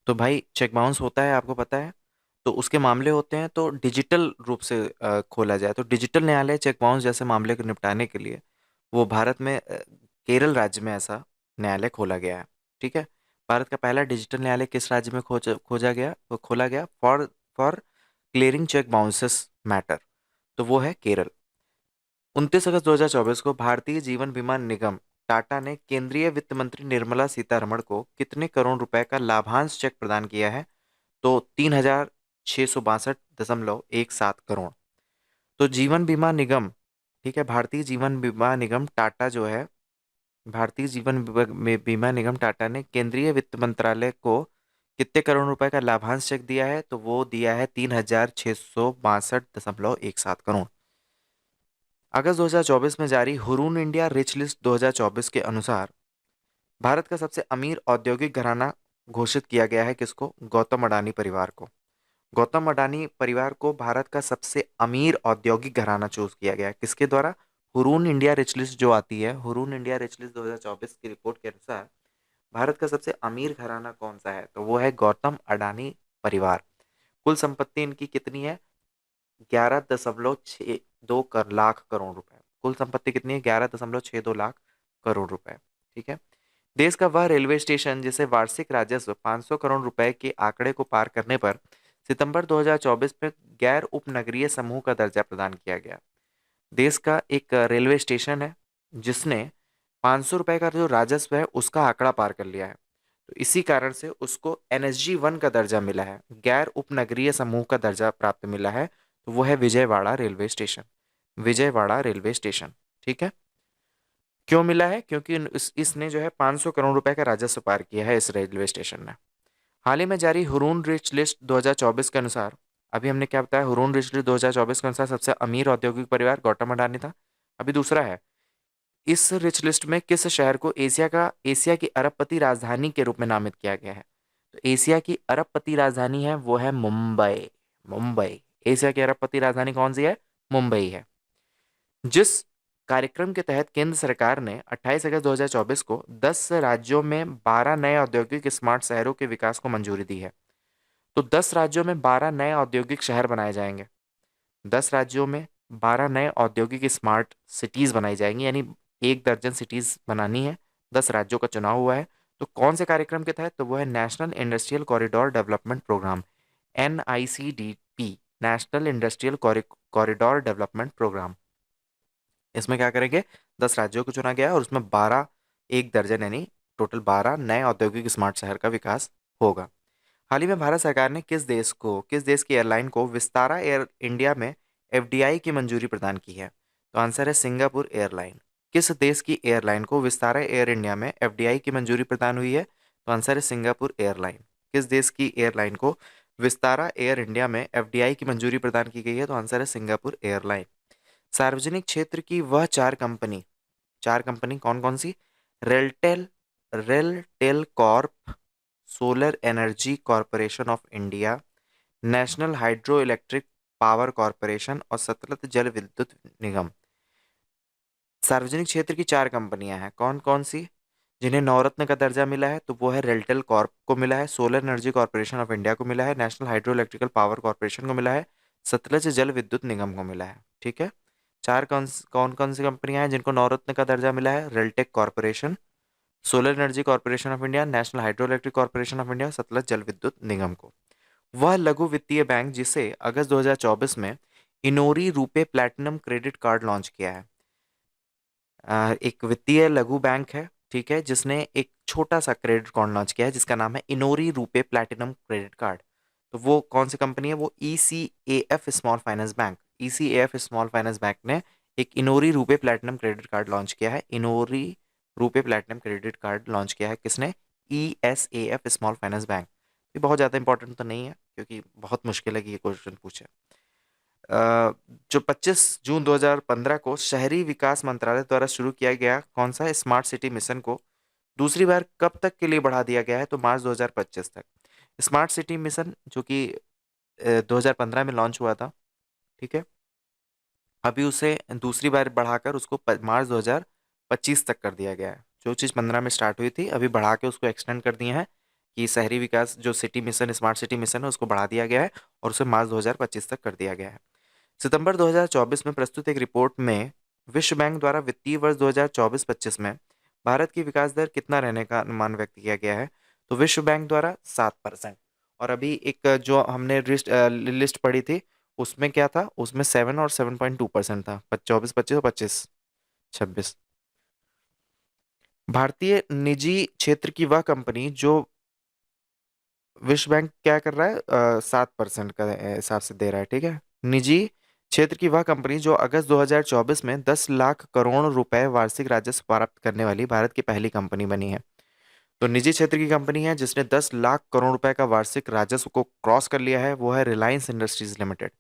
तो भाई चेक बाउंस होता है, आपको पता है, तो उसके मामले होते हैं तो डिजिटल रूप से खोला जाए, तो डिजिटल न्यायालय चेक बाउंस जैसे मामले को निपटाने के लिए वो भारत में केरल राज्य में ऐसा न्यायालय खोला गया है। ठीक है, भारत का पहला डिजिटल न्यायालय किस राज्य में खोला गया for for clearing cheque bounces matter? तो वो है केरल। 29 अगस्त 2024 को भारतीय जीवन बीमा निगम टाटा ने केंद्रीय वित्त मंत्री निर्मला सीतारमण को कितने करोड़ रुपए का लाभांश चेक प्रदान किया है? तो 3,662.17 करोड़। तो जीवन बीमा निगम, ठीक है, भारतीय जीवन बीमा निगम टाटा जो है, भारतीय बीमा निगम टाटा ने केंद्रीय वित्त मंत्रालय को कितने करोड़ रुपए का लाभांश चेक दिया है? तो वो दिया है 3,662.17 करोड़। अगस्त 2024 में जारी हुरून इंडिया रिच लिस्ट 2024 के अनुसार भारत का सबसे अमीर औद्योगिक घराना घोषित किया गया है किसको? गौतम अडानी परिवार को। गौतम अडानी परिवार को भारत का सबसे अमीर औद्योगिक घराना चूज किया गया है किसके द्वारा? हुरून इंडिया रिच लिस्ट जो आती है, हुरून इंडिया रिच लिस्ट 2024 की रिपोर्ट के अनुसार भारत का सबसे अमीर घराना कौन सा है? तो वो है गौतम अडानी परिवार। कुल संपत्ति इनकी कितनी है? 11.62 लाख करोड़ रुपए। कुल संपत्ति कितनी है? 11.62 लाख करोड़ रुपए। ठीक है। देश का वह रेलवे स्टेशन जिसे वार्षिक राजस्व 500 करोड़ रुपए के आंकड़े को पार करने पर सितंबर 2024 में गैर उपनगरीय समूह का दर्जा प्रदान किया गया। देश का एक रेलवे स्टेशन है जिसने 500 रुपए का जो राजस्व है उसका आंकड़ा पार कर लिया है। तो इसी कारण से उसको NSG 1 का दर्जा मिला है, गैर उपनगरीय समूह का दर्जा प्राप्त मिला है। तो वो है Vijayawada railway station. Vijayawada railway station. ठीक है। क्यों मिला है? क्योंकि इसने जो है 500 करोड़ रुपए का राजस्व पार किया है इस रेलवे स्टेशन ने। हाल ही में जारी हुरून रिच लिस्ट 2024 के अनुसार, अभी हमने क्या बताया, हुरून रिच लिस्ट 2024 के अनुसार सबसे अमीर औद्योगिक परिवार गौतम अडानी था। अभी दूसरा है, इस रिच लिस्ट में किस शहर को एशिया की अरबपति राजधानी के रूप में नामित किया गया है? तो एशिया की अरबपति राजधानी है वो है मुंबई। मुंबई। एशिया की अरबपति राजधानी कौन सी है? मुंबई है। जिस कार्यक्रम के तहत केंद्र सरकार ने 28 अगस्त 2024 को 10 राज्यों में 12 नए औद्योगिक स्मार्ट शहरों के विकास को मंजूरी दी है। तो 10 राज्यों में 12 नए औद्योगिक शहर बनाए जाएंगे। 10 राज्यों में 12 नए औद्योगिक स्मार्ट सिटीज बनाई जाएंगी, यानी 1 दर्जन सिटीज बनानी है। 10 राज्यों का चुनाव हुआ है। तो कौन से कार्यक्रम के तहत? तो वो है national industrial corridor development programme, NICDP, national industrial corridor development programme. इसमें क्या करेंगे? 10 राज्यों को चुना गया है और उसमें 12, 1 दर्जन यानी टोटल 12 नए औद्योगिक स्मार्ट शहर का विकास होगा। हाल ही में भारत सरकार ने किस देश की एयरलाइन को विस्तारा एयर इंडिया में FDI की मंजूरी प्रदान की है? तो आंसर है सिंगापुर एयरलाइन। किस देश की एयरलाइन को विस्तारा एयर इंडिया में FDI की मंजूरी प्रदान हुई है? तो आंसर है सिंगापुर एयरलाइन। किस देश की एयरलाइन को विस्तारा एयर इंडिया में FDI की मंजूरी प्रदान की गई है? तो आंसर है सिंगापुर एयरलाइन। सार्वजनिक क्षेत्र की वह चार कंपनी कौन कौन सी? RailTel, RailTel corp, solar energy corporation of India, national hydro electric power corporation और सतलज जल विद्युत निगम। सार्वजनिक क्षेत्र की 4 कंपनियां हैं, कौन कौन सी? जिन्हें नवरत्न का दर्जा मिला है तो वो है रेलटेल कॉर्प को मिला है, solar energy corporation of India को मिला है, national hydro electrical power corporation को मिला है, सतलज जल विद्युत निगम को मिला है। ठीक है। चार कौन कौन सी कंपनियां हैं जिनको नवरत्न का दर्जा मिला है? RailTel corporation, solar energy corporation of India, national hydro electric corporation of India, Sutlej Jal Vidyut निगम को। वह लघु वित्तीय बैंक जिसे अगस्त 2024 में Inori RuPay platinum credit card launch किया है। एक वित्तीय लघु बैंक है, ठीक है, जिसने एक छोटा सा क्रेडिट कार्ड लॉन्च किया है जिसका नाम है Inori RuPay platinum credit card. तो वो कौन सी कंपनी है? वो ECAF small finance bank. ECAF small finance bank ने एक Inori RuPay platinum credit card launch किया है। Inori RuPay platinum credit card launch किया है किसने? ESAF small finance bank. ये बहुत ज़्यादा इंपॉर्टेंट तो नहीं है क्योंकि बहुत मुश्किल है कि ये क्वेश्चन पूछे। जो 25 जून 2015 को शहरी विकास मंत्रालय द्वारा शुरू किया गया कौन सा स्मार्ट सिटी मिशन को दूसरी बार कब तक के लिए बढ़ा दिया गया है? तो मार्च 2025 तक। स्मार्ट सिटी मिशन जो कि 2015 में लॉन्च हुआ था, ठीक है, अभी उसे दूसरी बार बढ़ाकर उसको मार्च 2025 तक कर दिया गया है। जो चीज़ 15 में स्टार्ट हुई थी अभी बढ़ा के उसको एक्सटेंड कर दिए हैं कि शहरी विकास जो city mission smart city mission है उसको बढ़ा दिया गया है और उसे मार्च 2025 तक कर दिया गया है। सितंबर 2024 में प्रस्तुत एक रिपोर्ट में विश्व बैंक द्वारा वित्तीय वर्ष 2024-25 में भारत की विकास दर कितना रहने का अनुमान व्यक्त किया गया है? तो विश्व बैंक द्वारा 7%। और अभी एक जो हमने लिस्ट पढ़ी थी उसमें क्या था? उसमें 7 और 7.2% था, 24-25 और 25-26। भारतीय निजी क्षेत्र की वह कंपनी जो विश्व बैंक क्या कर रहा है? 7% का हिसाब से दे रहा है, ठीक है। निजी क्षेत्र की वह कंपनी जो अगस्त 2024 में 10 लाख करोड़ रुपए वार्षिक राजस्व प्राप्त करने वाली भारत की पहली कंपनी बनी है। तो निजी क्षेत्र की कंपनी है जिसने 10 लाख करोड़ रुपए का वार्षिक राजस्व को क्रॉस कर लिया है, वो है Reliance industries limited.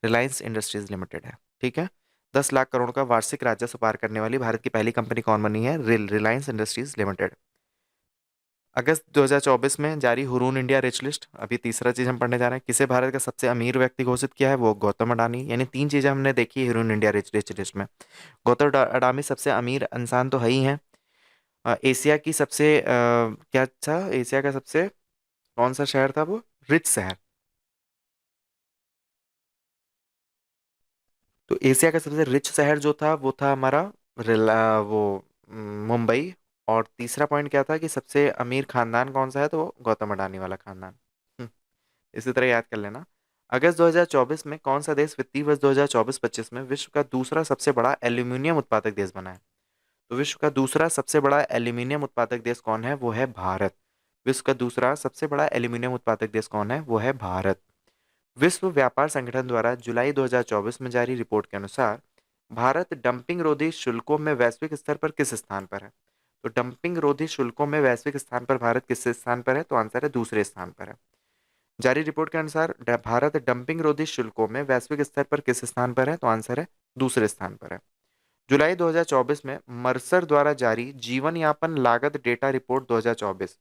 Reliance industries limited है, ठीक है। 10 लाख करोड़ का वार्षिक राजस्व पार करने वाली भारत की पहली कंपनी कौन बनी है? Reliance industries limited. अगस्त 2024 में जारी हुरून इंडिया रिच लिस्ट, अभी तीसरा चीज हम पढ़ने जा रहे हैं, किसे भारत का सबसे अमीर व्यक्ति घोषित किया है? वो गौतम अडानी। यानी 3 चीजें हमने देखी हुरून इंडिया रिच लिस्ट में। गौतम अडानी सबसे अमीर इंसान तो है ही है। एशिया की सबसे क्या था? एशिया का सबसे कौन सा शहर था वो? रिच शहर। तो एशिया का सबसे रिच शहर जो था वो था हमारा वो मुंबई। और तीसरा पॉइंट क्या था कि सबसे अमीर खानदान कौन सा है, तो वो गौतम अडानी वाला खानदान। हम्म, इसी तरह याद कर लेना। अगस्त 2024 में कौन सा देश वित्तीय वर्ष 2024-25 में विश्व का दूसरा सबसे बड़ा एल्यूमिनियम उत्पादक देश बना है? तो विश्व का दूसरा सबसे बड़ा एल्यूमिनियम उत्पादक देश कौन है, वो है भारत। विश्व का दूसरा सबसे बड़ा एल्यूमिनियम उत्पादक देश कौन है, वो है भारत। विश्व व्यापार संगठन द्वारा जुलाई 2024 में जारी रिपोर्ट के अनुसार भारत डंपिंग रोधी शुल्कों में वैश्विक स्तर पर किस स्थान पर है? तो डंपिंग रोधी शुल्कों में वैश्विक स्थान पर भारत किस स्थान पर है, तो आंसर है दूसरे स्थान पर है। जारी रिपोर्ट के अनुसार भारत डंपिंग रोधी शुल्कों में वैश्विक स्तर पर किस स्थान पर है, तो आंसर है दूसरे स्थान पर है। जुलाई 2024 में मर्सर द्वारा जारी जीवन यापन लागत डेटा रिपोर्ट 2024,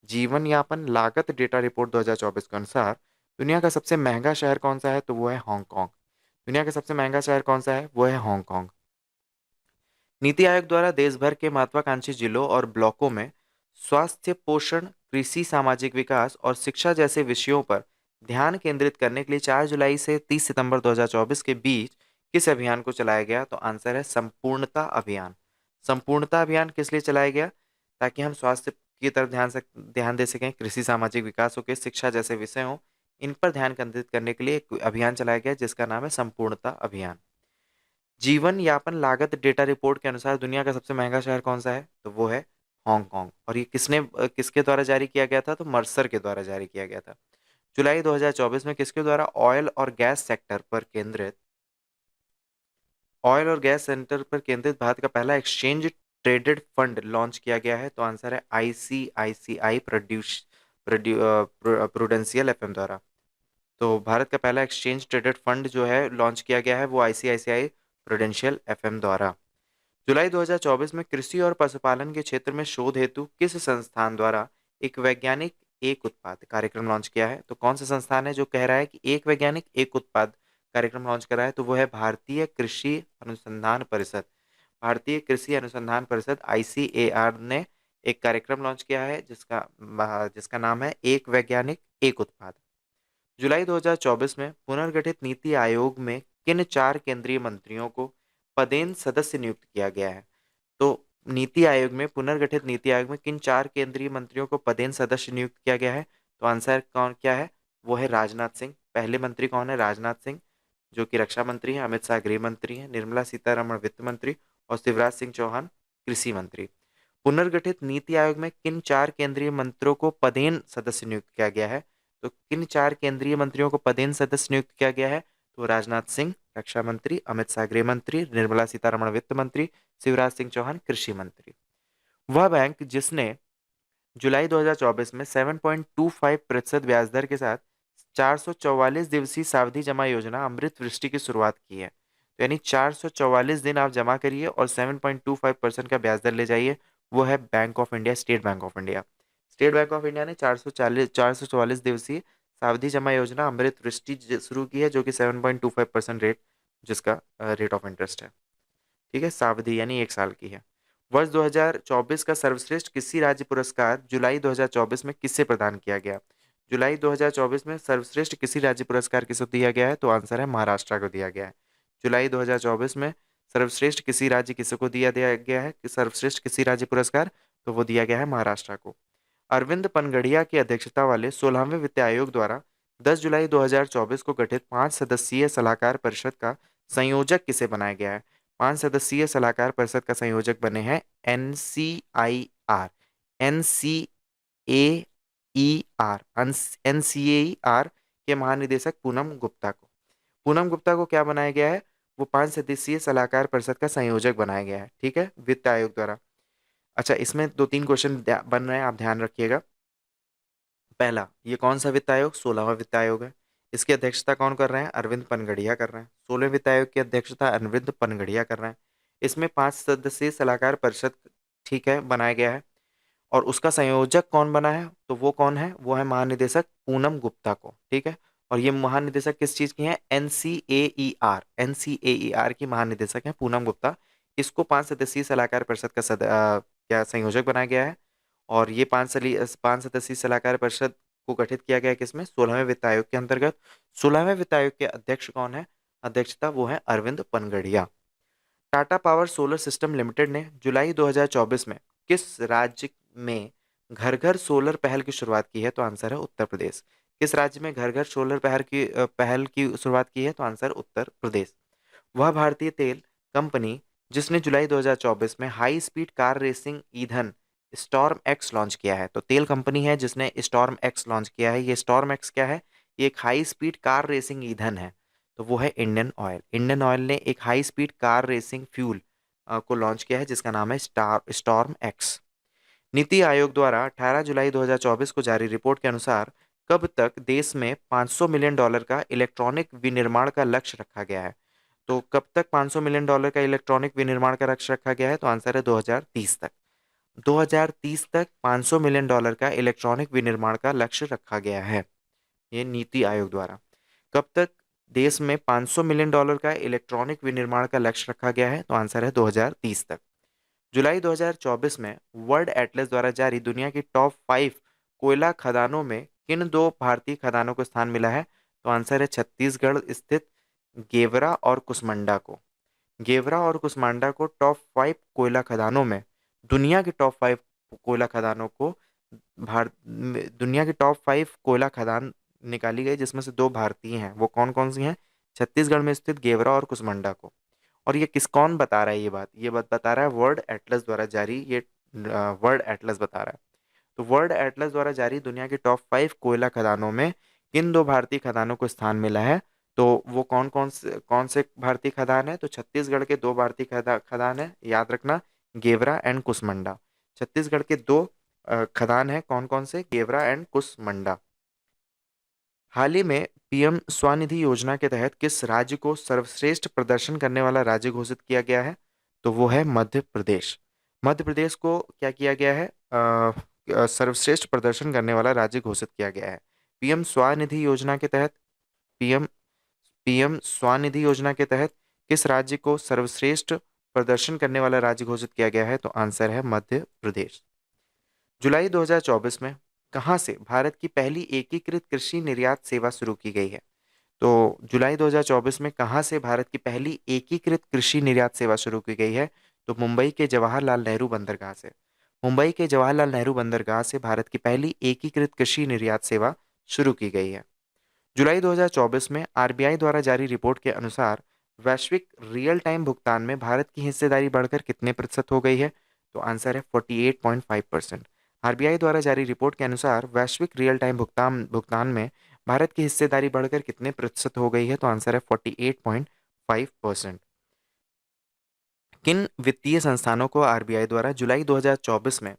जीवन यापन लागत डेटा रिपोर्ट 2024 के अनुसार दुनिया का सबसे महंगा शहर कौन सा है, तो वो है हांगकांग। दुनिया का सबसे महंगा शहर कौन सा है, वो है हांगकांग। नीति आयोग द्वारा देश भर के महत्वाकांक्षी जिलों और ब्लॉकों में स्वास्थ्य, पोषण, कृषि, सामाजिक विकास और शिक्षा जैसे विषयों पर ध्यान केंद्रित करने के लिए 4 जुलाई से 30 सितंबर 2024 के बीच किस अभियान को चलाया गया, तो आंसर है संपूर्णता अभियान। संपूर्णता अभियान किस लिए चलाया गया? ताकि हम स्वास्थ्य की तरफ ध्यान दे सकें, कृषि, सामाजिक विकास हो के, शिक्षा जैसे विषय हों, इन पर ध्यान केंद्रित करने के लिए एक अभियान चलाया गया जिसका नाम है संपूर्णता अभियान। जीवन यापन लागत डेटा रिपोर्ट के अनुसार दुनिया का सबसे महंगा शहर कौन सा है, तो वो है हांगकांग। और ये किसके द्वारा जारी किया गया था, तो मर्सर के द्वारा जारी किया गया था। जुलाई 2024 में किसके द्वारा ऑयल और गैस सेक्टर पर केंद्रित भारत का पहला एक्सचेंज ट्रेडेड फंड लॉन्च किया गया है, तो आंसर है आईसीआईसीआई प्रूडेंशियल एफएम द्वारा। तो भारत का पहला एक्सचेंज ट्रेडेड फंड जो है लॉन्च किया गया है, वो आईसीआईसीआई प्रूडेंशियल एफएम द्वारा। जुलाई 2024 में कृषि और पशुपालन के क्षेत्र में शोध हेतु किस संस्थान द्वारा एक वैज्ञानिक एक उत्पाद कार्यक्रम लॉन्च किया है? तो कौन सा संस्थान है जो कह रहा है कि एक वैज्ञानिक एक उत्पाद कार्यक्रम लॉन्च कर रहा है? तो वो है भारतीय कृषि अनुसंधान परिषद। भारतीय कृषि अनुसंधान परिषद आईसीएआर ने एक कार्यक्रम लॉन्च किया है जिसका नाम है एक वैज्ञानिक एक उत्पाद। जुलाई 2024 में पुनर्गठित नीति आयोग में किन 4 केंद्रीय मंत्रियों को पदेन सदस्य नियुक्त किया गया है? तो नीति आयोग में पुनर्गठित नीति आयोग में किन 4 केंद्रीय मंत्रियों को पदेन सदस्य नियुक्त किया गया है? तो आंसर कौन क्या है, वो है राजनाथ सिंह। पहले मंत्री कौन है? राजनाथ सिंह, जो कि रक्षा मंत्री हैं। अमित शाह गृह मंत्री हैं। निर्मला सीतारमण वित्त मंत्री और शिवराज सिंह चौहान कृषि मंत्री। पुनर्गठित नीति आयोग में किन 4 केंद्रीय मंत्रियों को पदेन सदस्य नियुक्त किया गया है? तो किन 4 केंद्रीय मंत्रियों को पदेन सदस्य नियुक्त किया गया है? तो राजनाथ सिंह रक्षा मंत्री, अमित शाह गृह मंत्री, निर्मला सीतारमण वित्त मंत्री, शिवराज सिंह चौहान कृषि मंत्री। वह बैंक जिसने जुलाई 2024 में 7.25% ब्याज दर के साथ 444 दिवसीय सावधि जमा योजना अमृत वृष्टि की शुरुआत की है, तो यानी 444 दिन आप जमा करिए और 7.25% का ब्याज दर ले जाइए, वो है bank of India, state bank of India. State bank of India ने 444 दिवसीय सावधि जमा योजना अमृत वृष्टि शुरू की है, जो कि 7.25% जिसका रेट ऑफ इंटरेस्ट है। ठीक है, सावधि यानी 1 साल की है। वर्ष 2024 का सर्वश्रेष्ठ कृषि राज्य पुरस्कार जुलाई 2024 में किसे प्रदान किया गया? जुलाई 2024 में सर्वश्रेष्ठ कृषि राज्य पुरस्कार किसे दिया गया है? तो आंसर है महाराष्ट्र को दिया गया है। जुलाई 2024 में सर्वश्रेष्ठ कृषि राज्य किसे को दिया गया है कि सर्वश्रेष्ठ कृषि राज्य पुरस्कार? तो वो दिया गया है महाराष्ट्र को। अरविंद पनगड़िया की अध्यक्षता वाले 16वें वित्त आयोग द्वारा 10 जुलाई 2024 को गठित 5 सदस्यीय सलाहकार परिषद का संयोजक किसे बनाया गया है? 5 सदस्यीय सलाहकार परिषद का संयोजक बने हैं एनसीआईआर, एनसीएईआर, एनसीएईआर के महानिदेशक पूनम गुप्ता को। पूनम गुप्ता को क्या बनाया गया है? वो 5 सदस्यीय सलाहकार परिषद का संयोजक बनाया गया है, ठीक है, वित्त आयोग द्वारा। अच्छा, इसमें 2-3 क्वेश्चन बन रहे हैं, आप ध्यान रखिएगा। पहला, ये कौन सा वित्त आयोग? 16वां वित्त आयोग है। इसकी अध्यक्षता कौन कर रहे हैं? अरविंद पनगड़िया कर रहे हैं। 16वें वित्त आयोग की अध्यक्षता अरविंद पनगड़िया कर रहे हैं। इसमें 5 सदस्यीय सलाहकार परिषद, ठीक है, बनाया गया है। और उसका संयोजक कौन बना है? तो वो कौन है? वो है महानिदेशक पूनम गुप्ता को, ठीक है। और ये महानिदेशक किस चीज की है? एनसीएईआर, एनसीएईआर की महानिदेशक है पूनम गुप्ता। इसको 5 सदस्यीय सलाहकार परिषद का क्या संयोजक बनाया गया है। और ये 5 सदस्यीय सलाहकार परिषद को गठित किया गया है किसमें? 16वें वित्त आयोग के अंतर्गत। 16वें वित्त आयोग के अध्यक्ष कौन है? अध्यक्षता वो है Arvind Panagariya. Tata power solar system limited ने जुलाई 2024 में किस राज्य में घर घर सोलर पहल की शुरुआत की है? तो आंसर है उत्तर प्रदेश। किस राज्य में घर घर सोलर पहल की शुरुआत की है? तो आंसर उत्तर प्रदेश। वह भारतीय तेल कंपनी जिसने जुलाई 2024 में हाई स्पीड कार रेसिंग ईंधन स्टॉर्म एक्स लॉन्च किया है। तो तेल कंपनी है जिसने स्टॉर्म एक्स लॉन्च किया है। ये स्टॉर्म एक्स क्या है? ये एक हाई स्पीड कार रेसिंग ईंधन है। तो वो है इंडियन ऑयल। इंडियन ऑयल ने एक high speed car racing fuel को लॉन्च किया है जिसका नाम है स्टॉर्म एक्स। नीति आयोग द्वारा 18 जुलाई 2024 को जारी रिपोर्ट के अनुसार कब तक देश में $500 मिलियन का इलेक्ट्रॉनिक विनिर्माण का लक्ष्य रखा गया है? तो कब तक $500 मिलियन का इलेक्ट्रॉनिक विनिर्माण का लक्ष्य रखा गया है? तो आंसर है 2030 तक। 2030 तक $500 मिलियन का इलेक्ट्रॉनिक विनिर्माण का लक्ष्य रखा गया है, ये नीति आयोग द्वारा। कब तक देश में $500 मिलियन का इलेक्ट्रॉनिक विनिर्माण का लक्ष्य रखा गया है? तो आंसर है 2030 तक। जुलाई 2024 में वर्ल्ड एटलस द्वारा जारी दुनिया की टॉप 5 कोयला खदानों में किन दो भारतीय खदानों को स्थान मिला है? तो आंसर है छत्तीसगढ़ स्थित गेवरा और कुसमंडा को। गेवरा और कुसमांडा को टॉप 5 कोयला खदानों में, दुनिया की टॉप 5 कोयला खदानों को दुनिया की टॉप 5 कोयला खदान निकाली गई जिसमें से दो भारतीय हैं। वो कौन कौन सी हैं? छत्तीसगढ़ में स्थित गेवरा और कुसमंडा को। और ये कौन बता रहा है ये बात? ये बात बता रहा है वर्ल्ड एटलस द्वारा जारी, ये वर्ल्ड एटलस बता रहा है। तो वर्ल्ड एटलस द्वारा जारी दुनिया के टॉप 5 कोयला खदानों में किन दो भारतीय खदानों को स्थान मिला है? तो वो कौन से भारतीय खदान है? तो छत्तीसगढ़ के दो भारतीय खदान है, याद रखना, गेवरा एंड कुसमंडा। छत्तीसगढ़ के दो खदान है, कौन कौन से? गेवरा एंड कुसमंडा। हाल ही में पीएम स्वनिधि योजना के तहत किस राज्य को सर्वश्रेष्ठ प्रदर्शन करने वाला राज्य घोषित किया गया है? तो वो है मध्य प्रदेश। मध्य प्रदेश को क्या किया गया है? सर्वश्रेष्ठ प्रदर्शन करने वाला राज्य घोषित किया गया है। पीएम स्वनिधि योजना के तहत पीएम पीएम स्वनिधि योजना के तहत किस राज्य को सर्वश्रेष्ठ प्रदर्शन करने वाला राज्य घोषित किया गया है? तो आंसर है मध्य प्रदेश। जुलाई 2024 में कहां से भारत की पहली एकीकृत कृषि निर्यात सेवा शुरू की गई है? तो जुलाई 2024 में कहां से भारत की पहली एकीकृत कृषि निर्यात सेवा शुरू की गई है? तो मुंबई के जवाहरलाल नेहरू बंदरगाह से। मुंबई के जवाहरलाल नेहरू बंदरगाह से भारत की पहली एकीकृत कृषि निर्यात सेवा शुरू की गई है। जुलाई 2024 में आरबीआई द्वारा जारी रिपोर्ट के अनुसार वैश्विक रियल टाइम भुगतान में भारत की हिस्सेदारी बढ़कर कितने प्रतिशत हो गई है? तो आंसर है 48.5%। आरबीआई द्वारा जारी रिपोर्ट के अनुसार वैश्विक रियल टाइम भुगतान भुगतान में भारत की हिस्सेदारी बढ़कर कितने प्रतिशत हो गई है? तो आंसर है 48.5%। किन वित्तीय संस्थानों को आरबीआई द्वारा जुलाई 2024 में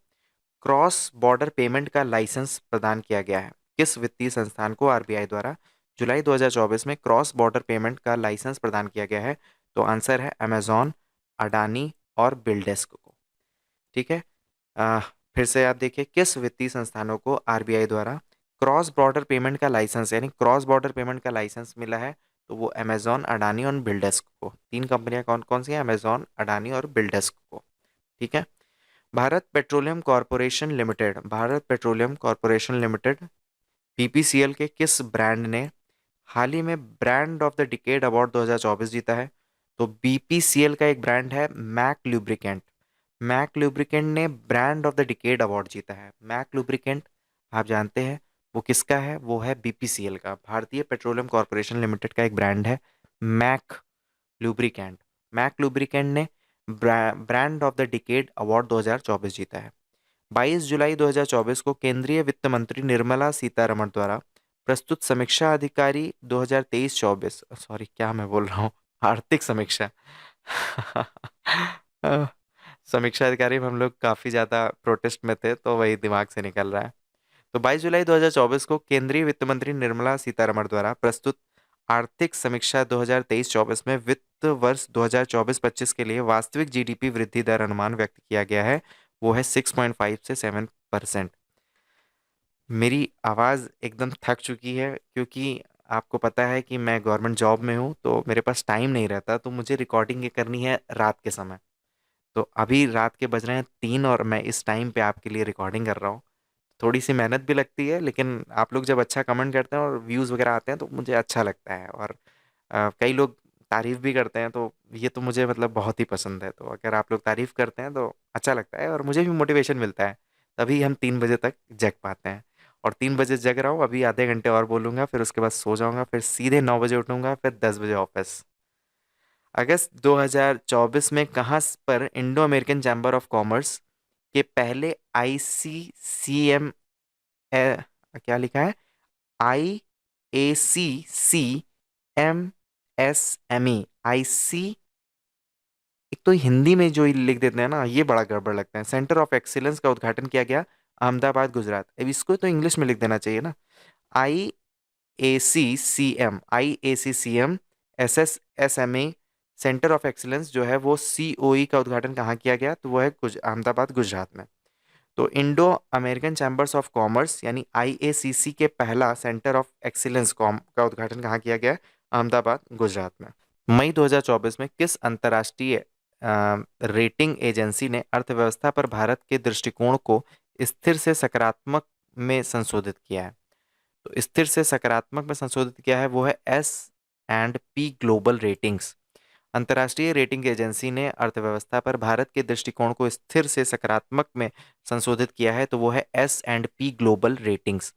क्रॉस बॉर्डर पेमेंट का लाइसेंस प्रदान किया गया है? किस वित्तीय संस्थान को आरबीआई द्वारा जुलाई 2024 में क्रॉस बॉर्डर पेमेंट का लाइसेंस प्रदान किया गया है? तो आंसर है अमेजॉन, अडानी और बिल्डेस्क को। ठीक है। अ, फिर से आप देखिए, किस वित्तीय संस्थानों को आरबीआई द्वारा क्रॉस बॉर्डर पेमेंट का लाइसेंस यानी क्रॉस बॉर्डर पेमेंट का लाइसेंस मिला है? तो वो अमेजॉन, अडानी और बिल्डेस्क को। तीन कंपनियां कौन कौन सी हैं? अमेजॉन, अडानी और बिल्डेस्क को। ठीक है। Bharat petroleum corporation limited BPCL के किस ब्रांड ने हाल ही में brand of the decade award 2024 जीता है? तो बीपीसीएल का एक ब्रांड है मैक लुब्रिकेंट। मैक लुब्रिकेंट ने brand of the decade award जीता है। मैक लुब्रिकेंट आप जानते हैं वो किसका है? वो है बीपीसीएल का, भारतीय पेट्रोलियम कॉरपोरेशन लिमिटेड का एक ब्रांड है मैक लुब्रिकेंट। मैक लुब्रिकेंट ने brand of the decade award 2024 जीता है। 22 जुलाई 2024 को केंद्रीय वित्त मंत्री निर्मला सीतारमण द्वारा प्रस्तुत समीक्षा अधिकारी 2023-24, सॉरी क्या मैं बोल रहा हूँ, आर्थिक समीक्षा अ, समीक्षा अधिकारी में हम लोग काफ़ी ज़्यादा प्रोटेस्ट में थे तो वही दिमाग से निकल रहा है। तो 22 जुलाई 2024 को केंद्रीय वित्त मंत्री निर्मला सीतारमण द्वारा प्रस्तुत आर्थिक समीक्षा 2023-24 में वित्त वर्ष 2024-25 के लिए वास्तविक जीडीपी वृद्धि दर अनुमान व्यक्त किया गया है। वो है 6.5 से 7%। मेरी आवाज़ एकदम थक चुकी है क्योंकि आपको पता है कि मैं गवर्नमेंट जॉब में हूँ तो मेरे पास टाइम नहीं रहता, तो मुझे रिकॉर्डिंग ये करनी है रात के समय। तो अभी रात के बज रहे हैं 3 और मैं इस टाइम पे आपके लिए रिकॉर्डिंग कर रहा हूँ। थोड़ी सी मेहनत भी लगती है लेकिन आप लोग जब अच्छा कमेंट करते हैं और व्यूज़ वगैरह आते हैं तो मुझे अच्छा लगता है। और कई लोग तारीफ भी करते हैं, तो ये तो मुझे मतलब बहुत ही पसंद है। तो अगर आप लोग तारीफ करते हैं तो अच्छा लगता है और मुझे भी मोटिवेशन मिलता है। तभी हम 3 बजे तक जग पाते हैं। और 3 बजे जग रहा हूँ, अभी आधे घंटे और बोलूंगा, फिर उसके बाद सो जाऊंगा, फिर सीधे 9 बजे उठूंगा, फिर 10 बजे ऑफिस। अगस्त 2024 में कहाँ पर Indo American chamber of commerce के पहले ICCM, क्या लिखा है, IACCMSME, एक तो हिंदी में जो लिख देते हैं ना, ये बड़ा गड़बड़ लगता है, सेंटर ऑफ एक्सीलेंस का उद्घाटन किया गया अहमदाबाद गुजरात। अब इसको तो इंग्लिश में लिख देना चाहिए ना। IACCM सेंटर ऑफ एक्सीलेंस जो है वो COE का उद्घाटन कहाँ किया गया, तो वो है अहमदाबाद गुजरात में। तो Indo American chambers of commerce यानी IACC के पहला सेंटर ऑफ एक्सीलेंस कॉम का उद्घाटन कहाँ किया गया है? अहमदाबाद गुजरात में। मई 2024 में किस अंतर्राष्ट्रीय रेटिंग एजेंसी ने अर्थव्यवस्था पर भारत के दृष्टिकोण को स्थिर से सकारात्मक में संशोधित किया है? तो स्थिर से सकारात्मक में संशोधित किया है वो है S&P ग्लोबल रेटिंग्स। अंतर्राष्ट्रीय रेटिंग एजेंसी ने अर्थव्यवस्था पर भारत के दृष्टिकोण को स्थिर से सकारात्मक में संशोधित किया है, तो वो है S&P ग्लोबल रेटिंग्स।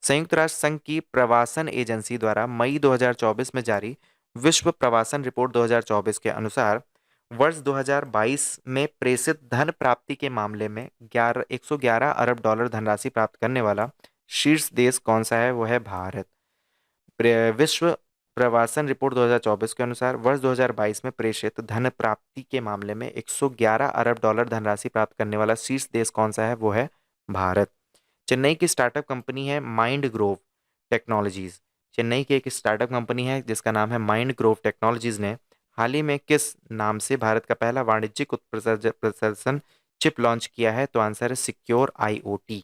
संयुक्त राष्ट्र संघ की प्रवासन एजेंसी द्वारा मई 2024 में जारी विश्व प्रवासन रिपोर्ट 2024 के अनुसार वर्ष 2022 में प्रेषित धन प्राप्ति के मामले में 111 अरब डॉलर धनराशि प्राप्त करने वाला शीर्ष देश कौन सा है? वो है भारत। विश्व प्रवासन रिपोर्ट 2024 के अनुसार वर्ष 2022 में प्रेषित धन प्राप्ति के मामले में 111 अरब डॉलर धनराशि प्राप्त करने वाला शीर्ष देश कौन सा है? वो है भारत। चेन्नई की स्टार्टअप कंपनी है माइंड ग्रोव टेक्नोलॉजीज। चेन्नई की एक स्टार्टअप कंपनी है जिसका नाम है माइंड ग्रोव टेक्नोलॉजीज ने हाल ही में किस नाम से भारत का पहला वाणिज्यिक प्रदर्शन चिप लॉन्च किया है? तो आंसर है secure IoT।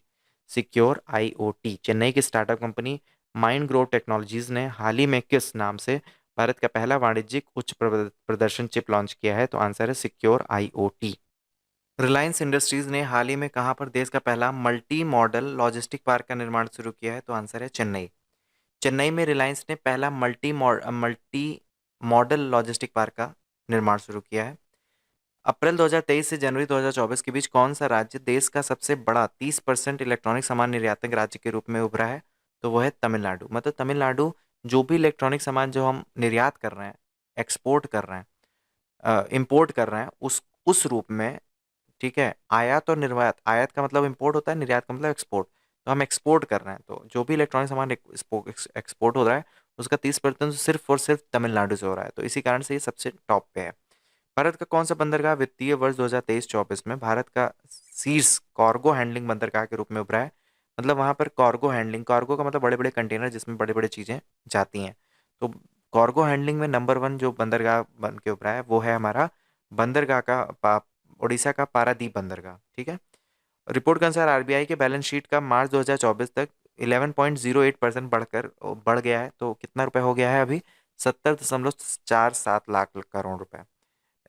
Secure IoT। Chennai की startup company mind grove technologies ने हाल ही में किस नाम से भारत का पहला वाणिज्यिक उच्च प्रदर्शन चिप लॉन्च किया है? तो आंसर है सिक्योर IoT। रिलायंस इंडस्ट्रीज ने हाल ही में कहां पर देश का पहला मल्टी मॉडल लॉजिस्टिक पार्क का निर्माण शुरू किया है? तो आंसर है चेन्नई। चेन्नई में रिलायंस ने पहला मल्टी मॉडल लॉजिस्टिक पार्क का निर्माण शुरू किया है। अप्रैल 2023 से जनवरी 2024 के बीच कौन सा राज्य देश का सबसे बड़ा 30% इलेक्ट्रॉनिक सामान निर्यातक राज्य के रूप में उभरा है? तो वो है तमिलनाडु। मतलब तमिलनाडु जो भी इलेक्ट्रॉनिक सामान जो हम निर्यात कर रहे हैं, एक्सपोर्ट कर रहे हैं, इंपोर्ट कर रहे हैं, उस रूप में, ठीक है, आयात और निर्यात, आयात का मतलब इंपोर्ट होता है, निर्यात का मतलब एक्सपोर्ट। तो हम एक्सपोर्ट कर रहे हैं, तो जो भी इलेक्ट्रॉनिक सामान एक्सपोर्ट हो रहा है उसका 30% सिर्फ और सिर्फ तमिलनाडु से हो रहा है। तो इसी कारण से ये सबसे टॉप पे है। भारत का कौन सा बंदरगाह वित्तीय वर्ष 2023-24 में भारत का शीर्ष कार्गो हैंडलिंग बंदरगाह के रूप में उभरा है? मतलब वहां पर कार्गो हैंडलिंग, कार्गो का मतलब बड़े बड़े कंटेनर जिसमें बड़े बड़े चीजें जाती हैं। तो कार्गो हैंडलिंग में नंबर 1 जो बंदरगाह बन के उभरा है वो है हमारा बंदरगाह का उड़ीसा का पारादीप बंदरगाह। ठीक है। रिपोर्ट के अनुसार RBI के बैलेंस शीट का मार्च 2024 तक 11.08% बढ़ गया है। तो कितना रुपए हो गया है अभी? 70.47 लाख करोड़ रुपए।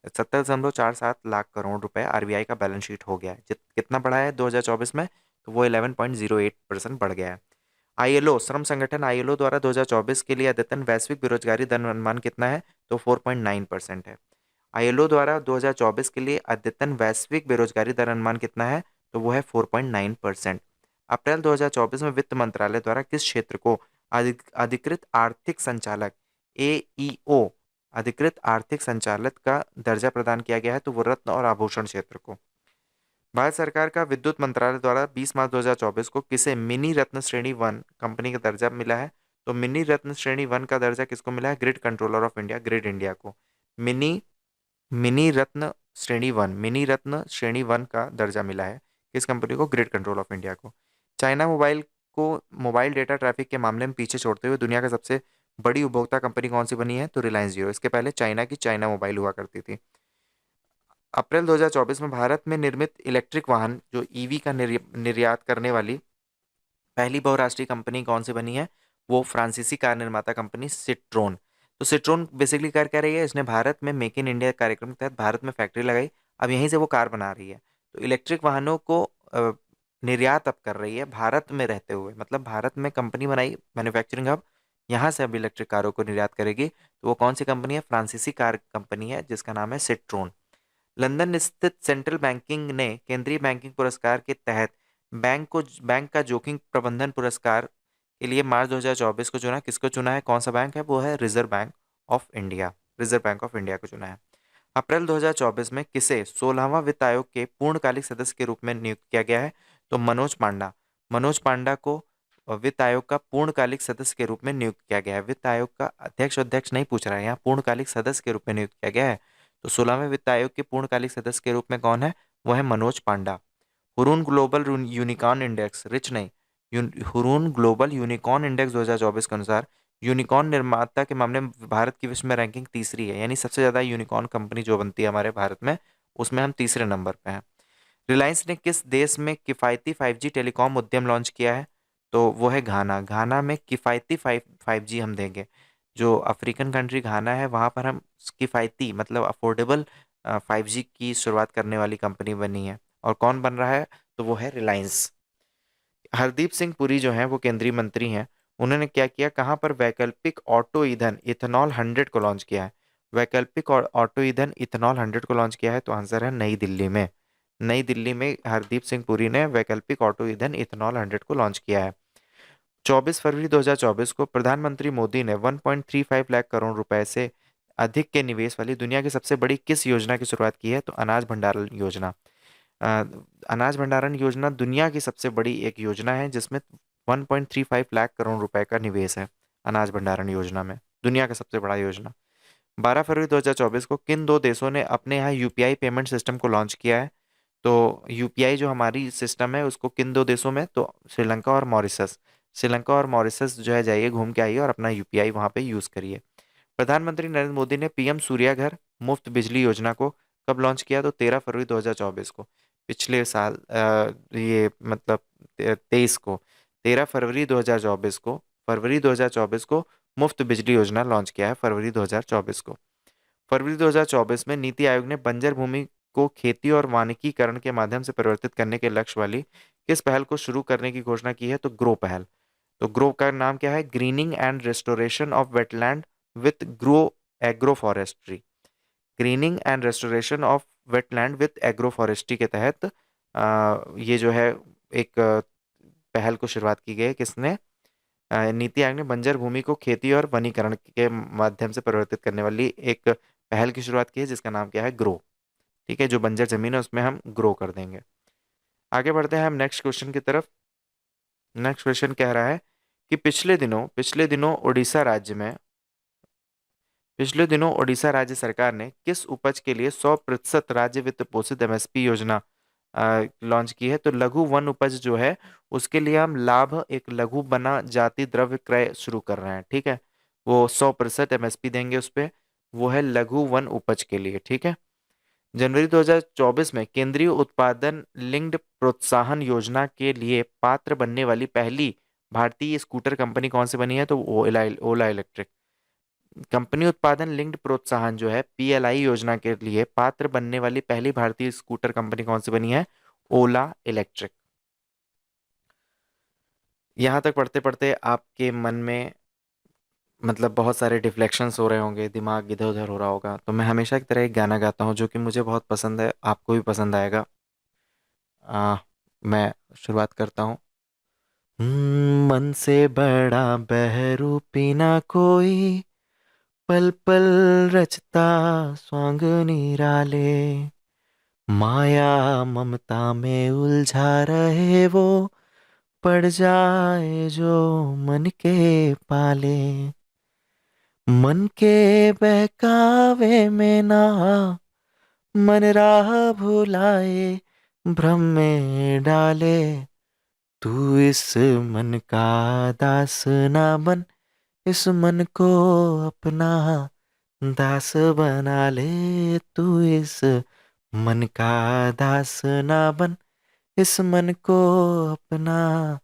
70.47 लाख करोड़ रुपए RBI का बैलेंस शीट हो गया है। कितना बढ़ा है 2024 में? तो वो 11.08% बढ़ गया है। ILO श्रम संगठन ILO द्वारा 2024 के लिए अद्यतन वैश्विक बेरोजगारी दर अनुमान कितना है? तो 4.9% है। ILO द्वारा 2024 के लिए अद्यतन वैश्विक बेरोजगारी दर अनुमान कितना है? तो वो है 4.9%। अप्रैल 2024 में वित्त मंत्रालय द्वारा किस क्षेत्र को अधिकृत आर्थिक संचालक AEO अधिकृत आर्थिक संचालक का दर्जा प्रदान किया गया है? तो वो रत्न और आभूषण क्षेत्र को। भारत सरकार का विद्युत मंत्रालय द्वारा 20 मार्च 2024 को किसे मिनी रत्न श्रेणी 1 कंपनी का दर्जा मिला है? तो मिनी रत्न श्रेणी 1 का दर्जा किसको मिला है? Grid controller of India, grid India को। मिनी मिनी रत्न मिनी रत्न श्रेणी 1 का दर्जा मिला है किस कंपनी को? ग्रिड कंट्रोल ऑफ इंडिया को। चाइना मोबाइल को मोबाइल डेटा ट्रैफिक के मामले में पीछे छोड़ते हुए दुनिया का सबसे बड़ी उपभोक्ता कंपनी कौन सी बनी है? तो रिलायंस जियो। इसके पहले चाइना की चाइना मोबाइल हुआ करती थी। अप्रैल 2024 में भारत में निर्मित इलेक्ट्रिक वाहन जो EV का निर्यात करने वाली पहली बहुराष्ट्रीय कंपनी कौन सी बनी है? वो फ्रांसीसी कार निर्माता कंपनी सिट्रोन। तो सिट्रोन बेसिकली कर क्या रही है? इसने भारत में मेक इन इंडिया कार्यक्रम के तहत भारत में फैक्ट्री लगाई, अब यहीं से वो कार बना रही है। तो इलेक्ट्रिक वाहनों को निर्यात अब कर रही है भारत में रहते हुए, मतलब भारत में कंपनी बनाई, मैन्युफैक्चरिंग हब यहाँ से अब इलेक्ट्रिक कारों को निर्यात करेगी। तो वो कौन सी कंपनी है? फ्रांसीसी कार कंपनी है जिसका नाम है सिट्रोन। लंदन स्थित सेंट्रल बैंकिंग ने केंद्रीय बैंकिंग पुरस्कार के तहत बैंक का जोखिम प्रबंधन पुरस्कार के लिए मार्च 2024 को चुना। किसको चुना है? कौन सा बैंक है? वो है reserve bank of India. Reserve bank of India को चुना है। अप्रैल 2024 में किसे 16वां वित्त आयोग के पूर्णकालिक सदस्य के रूप में नियुक्त किया गया है? तो मनोज पांडा। मनोज पांडा को वित्त आयोग का पूर्णकालिक सदस्य के रूप में नियुक्त किया गया है। वित्त आयोग का अध्यक्ष नहीं पूछ रहा है, यहाँ पूर्णकालिक सदस्य के रूप में नियुक्त किया गया है। तो 16वें वित्त आयोग के पूर्णकालिक सदस्य के रूप में कौन है? वो है Manoj Panda. Hurun global unicorn index, rich नहीं, हुरून ग्लोबल यूनिकॉर्न इंडेक्स 2024 के अनुसार यूनिकॉर्न निर्माता के मामले में भारत की विश्व में रैंकिंग तीसरी है, यानी सबसे ज्यादा यूनिकॉर्न कंपनी जो बनती है हमारे भारत में, उसमें हम तीसरे नंबर पे हैं। रिलायंस ने किस देश में किफ़ायती 5G टेलीकॉम उद्यम लॉन्च किया है? तो वो है घाना। घाना में किफ़ायती 5G हम देंगे। जो अफ्रीकन कंट्री घाना है वहाँ पर हम किफ़ायती मतलब अफोर्डेबल 5G की शुरुआत करने वाली कंपनी बनी है। और कौन बन रहा है? तो वो है रिलायंस। हरदीप सिंह पुरी जो हैं वो केंद्रीय मंत्री हैं। उन्होंने क्या किया? कहाँ पर वैकल्पिक ऑटो ईंधन इथेनॉल 100 को लॉन्च किया है? वैकल्पिक और ऑटो ईंधन इथेनॉल 100 को लॉन्च किया है। तो आंसर है नई दिल्ली में। नई दिल्ली में हरदीप सिंह पुरी ने वैकल्पिक ऑटो ईंधन इथेनॉल 100 को लॉन्च किया है। 24 फरवरी 2024 को प्रधानमंत्री मोदी ने 1.35 लाख करोड़ रुपए से अधिक के निवेश वाली दुनिया की सबसे बड़ी किस योजना की शुरुआत की है? तो अनाज भंडारण योजना। अ, अनाज भंडारण योजना दुनिया की सबसे बड़ी एक योजना है जिसमें 1.35 लाख करोड़ रुपए का निवेश है। अनाज भंडारण योजना में दुनिया का सबसे बड़ा योजना। 12 फरवरी 2024 को किन दो देशों ने अपने यहाँ यूपीआई पेमेंट सिस्टम को लॉन्च किया है? तो यूपीआई जो हमारी सिस्टम है उसको किन दो देशों में? तो श्रीलंका और मॉरिशस। श्रीलंका और मॉरिशस जो है, जाइए घूम के आइए और अपना यूपीआई वहाँ पे यूज़ करिए। प्रधानमंत्री नरेंद्र मोदी ने पीएम सूर्या घर मुफ्त बिजली योजना को कब लॉन्च किया? तो 13 फरवरी 2024 को। पिछले साल ये मतलब 23 को, 13 फरवरी 2024 को, फरवरी 2024 को मुफ्त बिजली योजना लॉन्च किया है, फरवरी 2024 को। फरवरी 2024 में नीति आयोग ने बंजर भूमि को खेती और वानिकीकरण के माध्यम से परिवर्तित करने के लक्ष्य वाली किस पहल को शुरू करने की घोषणा की है? तो ग्रो पहल। तो ग्रो का नाम क्या है? Grinning and restoration of wetland with grow agro forestry. Grinning and restoration of wetland with agro forestry के तहत ये जो है एक पहल को शुरुआत की गई है। किसने? नीति आयोग ने बंजर भूमि को खेती और वनीकरण के माध्यम से परिवर्तित करने वाली एक पहल की शुरुआत की है जिसका नाम क्या है? ग्रो। ठीक है, जो बंजर जमीन है उसमें हम ग्रो कर देंगे। आगे बढ़ते हैं हम नेक्स्ट क्वेश्चन की तरफ। नेक्स्ट क्वेश्चन कह रहा है कि पिछले दिनों उड़ीसा राज्य सरकार ने किस उपज के लिए 100% राज्य वित्त पोषित एमएसपी योजना लॉन्च की है? तो लघु वन उपज जो है उसके लिए हम लाभ एक लघु बना जाति द्रव्य क्रय शुरू कर रहे हैं। ठीक है, वो 100% एमएसपी देंगे उस पे। वो है लघु वन उपज के लिए। ठीक है। जनवरी 2024 में केंद्रीय उत्पादन लिंक्ड प्रोत्साहन योजना के लिए पात्र बनने वाली पहली भारतीय स्कूटर कंपनी कौन सी बनी है? तो ओला ओला इलेक्ट्रिक। कंपनी उत्पादन लिंक्ड प्रोत्साहन जो है पीएलआई योजना के लिए पात्र बनने वाली पहली भारतीय स्कूटर कंपनी कौन सी बनी है? ओला इलेक्ट्रिक। यहाँ तक पढ़ते पढ़ते आपके मन में मतलब बहुत सारे डिफ्लेक्शंस हो रहे होंगे, दिमाग इधर उधर हो रहा होगा। तो मैं हमेशा की तरह एक गाना गाता हूँ जो कि मुझे बहुत पसंद है, आपको भी पसंद आएगा। आ, मैं शुरुआत करता हूँ। मन से बड़ा बहरूपी ना कोई, पल पल रचता स्वांग निराले, माया ममता में उलझा रहे वो, पड़ जाए जो मन के पाले, मन के बहकावे में ना मन राह भुलाए, भ्रम में डाले, तू इस मन का दास ना बन, इस मन को अपना दास बना ले, तू इस मन का दास ना बन, इस मन को अपना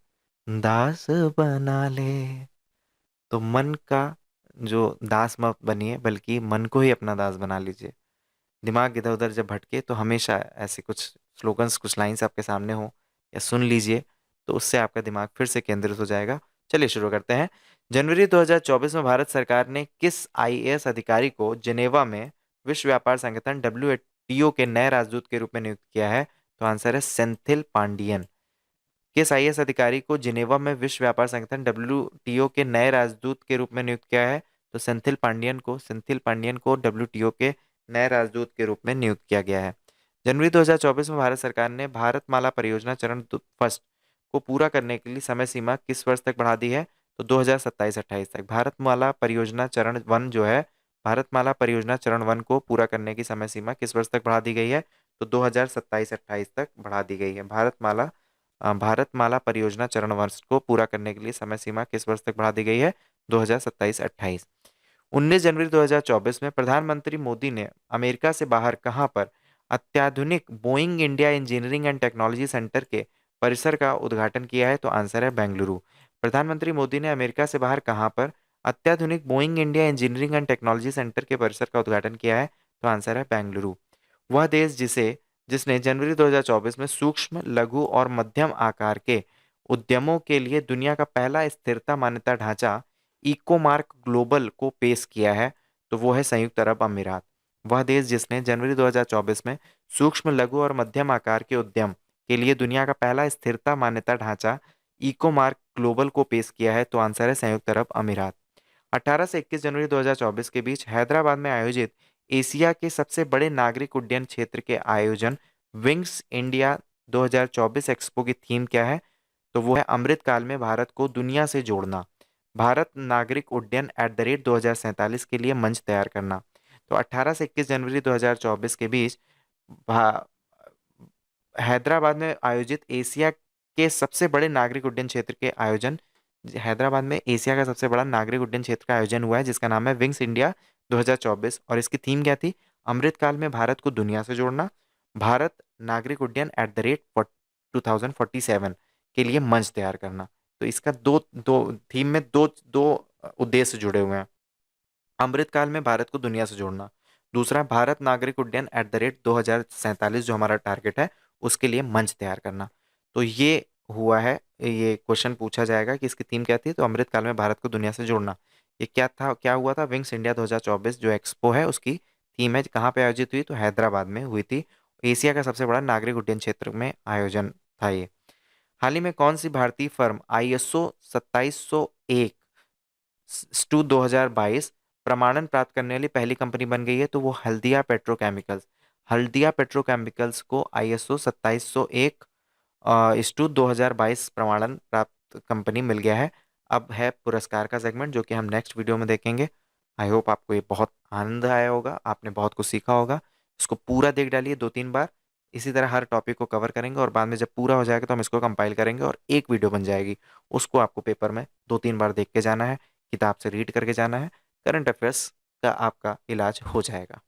दास बना ले। तो मन का जो दास मत बनिए, बल्कि मन को ही अपना दास बना लीजिए। दिमाग इधर उधर जब भटके तो हमेशा ऐसे कुछ स्लोगन्स, कुछ लाइंस आपके सामने हो या सुन लीजिए, तो उससे आपका दिमाग फिर से केंद्रित हो जाएगा। चलिए शुरू करते हैं। जनवरी 2024 में भारत सरकार ने किस आईएएस अधिकारी को जिनेवा में विश्व व्यापार संगठन डब्ल्यूटीओ के नए राजदूत के रूप में नियुक्त किया है? तो आंसर है सेंथिल पांडियन। किस आईएएस अधिकारी को जिनेवा में विश्व व्यापार संगठन डब्ल्यूटीओ के नए राजदूत के रूप में नियुक्त किया है? तो सेंथिल पांडियन को डब्ल्यूटीओ के नए राजदूत के रूप में नियुक्त किया गया है। जनवरी 2024 में भारत सरकार ने भारतमाला परियोजना चरण फर्स्ट को पूरा करने के लिए समय सीमा किस वर्ष तक बढ़ा दी है? तो 2027-28 तक। भारतमाला परियोजना चरण वन को पूरा करने की समय सीमा किस वर्ष तक बढ़ा दी गई है? तो 2027-28 तक बढ़ा दी गई है। भारतमाला परियोजना चरण वर्ष को पूरा करने के लिए समय सीमा किस वर्ष तक बढ़ा दी गई है? 2027-28। 19 जनवरी 2024 में प्रधानमंत्री मोदी ने अमेरिका से बाहर कहां पर अत्याधुनिक Boeing India engineering and technology centre के परिसर का उद्घाटन किया है? तो आंसर है बेंगलुरु। प्रधानमंत्री मोदी ने अमेरिका से बाहर कहां पर अत्याधुनिक Boeing India engineering and technology centre के परिसर का उद्घाटन किया है? तो आंसर है बेंगलुरु। वह देश जिसने जनवरी 2024 में सूक्ष्म, लघु और मध्यम आकार के उद्यमों के लिए दुनिया का पहला स्थिरता मान्यता ढांचा इकोमार्क ग्लोबल को पेश किया है, तो वो है संयुक्त अरब अमीरात। वह देश जिसने जनवरी 2024 में सूक्ष्म, लघु और मध्यम आकार के उद्यम के लिए दुनिया का पहला स्थिरता मान्यता ढांचा इकोमार्क ग्लोबल को पेश किया है, तो आंसर है संयुक्त अरब अमीरात। 18 से 21 जनवरी 2024 के बीच हैदराबाद में आयोजित एशिया के सबसे बड़े नागरिक उड्डयन क्षेत्र के आयोजन विंग्स इंडिया 2024 एक्सपो की थीम क्या है? तो वो है अमृतकाल में भारत को दुनिया से जोड़ना, भारत नागरिक उड्डयन @2047 के लिए मंच तैयार करना। तो 18 से 21 जनवरी 2024 के बीच भा- हैदराबाद में आयोजित एशिया के सबसे बड़े नागरिक उड्डयन क्षेत्र के आयोजन हैदराबाद में एशिया का सबसे बड़ा नागरिक उड्डयन क्षेत्र का आयोजन हुआ है, जिसका नाम है विंग्स इंडिया 2024। और इसकी थीम क्या थी? अमृतकाल में भारत को दुनिया से जोड़ना, भारत नागरिक उड्डयन @2047 के लिए मंच तैयार करना। तो इसका दो दो थीम में दो दो उद्देश्य जुड़े हुए हैं। अमृतकाल में भारत को दुनिया से जोड़ना, दूसरा भारत नागरिक उड्डयन @2047 जो हमारा टारगेट है उसके लिए मंच तैयार करना। तो ये हुआ है, ये क्वेश्चन पूछा जाएगा कि इसकी थीम क्या थी? तो अमृतकाल में भारत को दुनिया से जोड़ना। ये क्या था, क्या हुआ था? विंग्स इंडिया 2024 जो एक्सपो है उसकी थीम है। कहाँ पे आयोजित हुई? तो हैदराबाद में हुई थी। एशिया का सबसे बड़ा नागरिक उड्डयन क्षेत्र में आयोजन था ये। हाल ही में कौन सी भारतीय फर्म आईएसओ 2701 स्टू 2022 प्रमाणन प्राप्त करने वाली पहली कंपनी बन गई है? तो वो हल्दिया पेट्रोकेमिकल्स को आईएसओ 2701 स्टू 2022 प्रमाणन प्राप्त कंपनी मिल गया है। अब है पुरस्कार का सेगमेंट जो कि हम नेक्स्ट वीडियो में देखेंगे। आई होप आपको ये बहुत आनंद आया होगा, आपने बहुत कुछ सीखा होगा। इसको पूरा देख डालिए 2-3 बार। इसी तरह हर टॉपिक को कवर करेंगे और बाद में जब पूरा हो जाएगा तो हम इसको कंपाइल करेंगे और एक वीडियो बन जाएगी। उसको आपको पेपर में 2-3 बार देख के जाना है, किताब से रीड करके जाना है। करंट अफेयर्स का आपका इलाज हो जाएगा।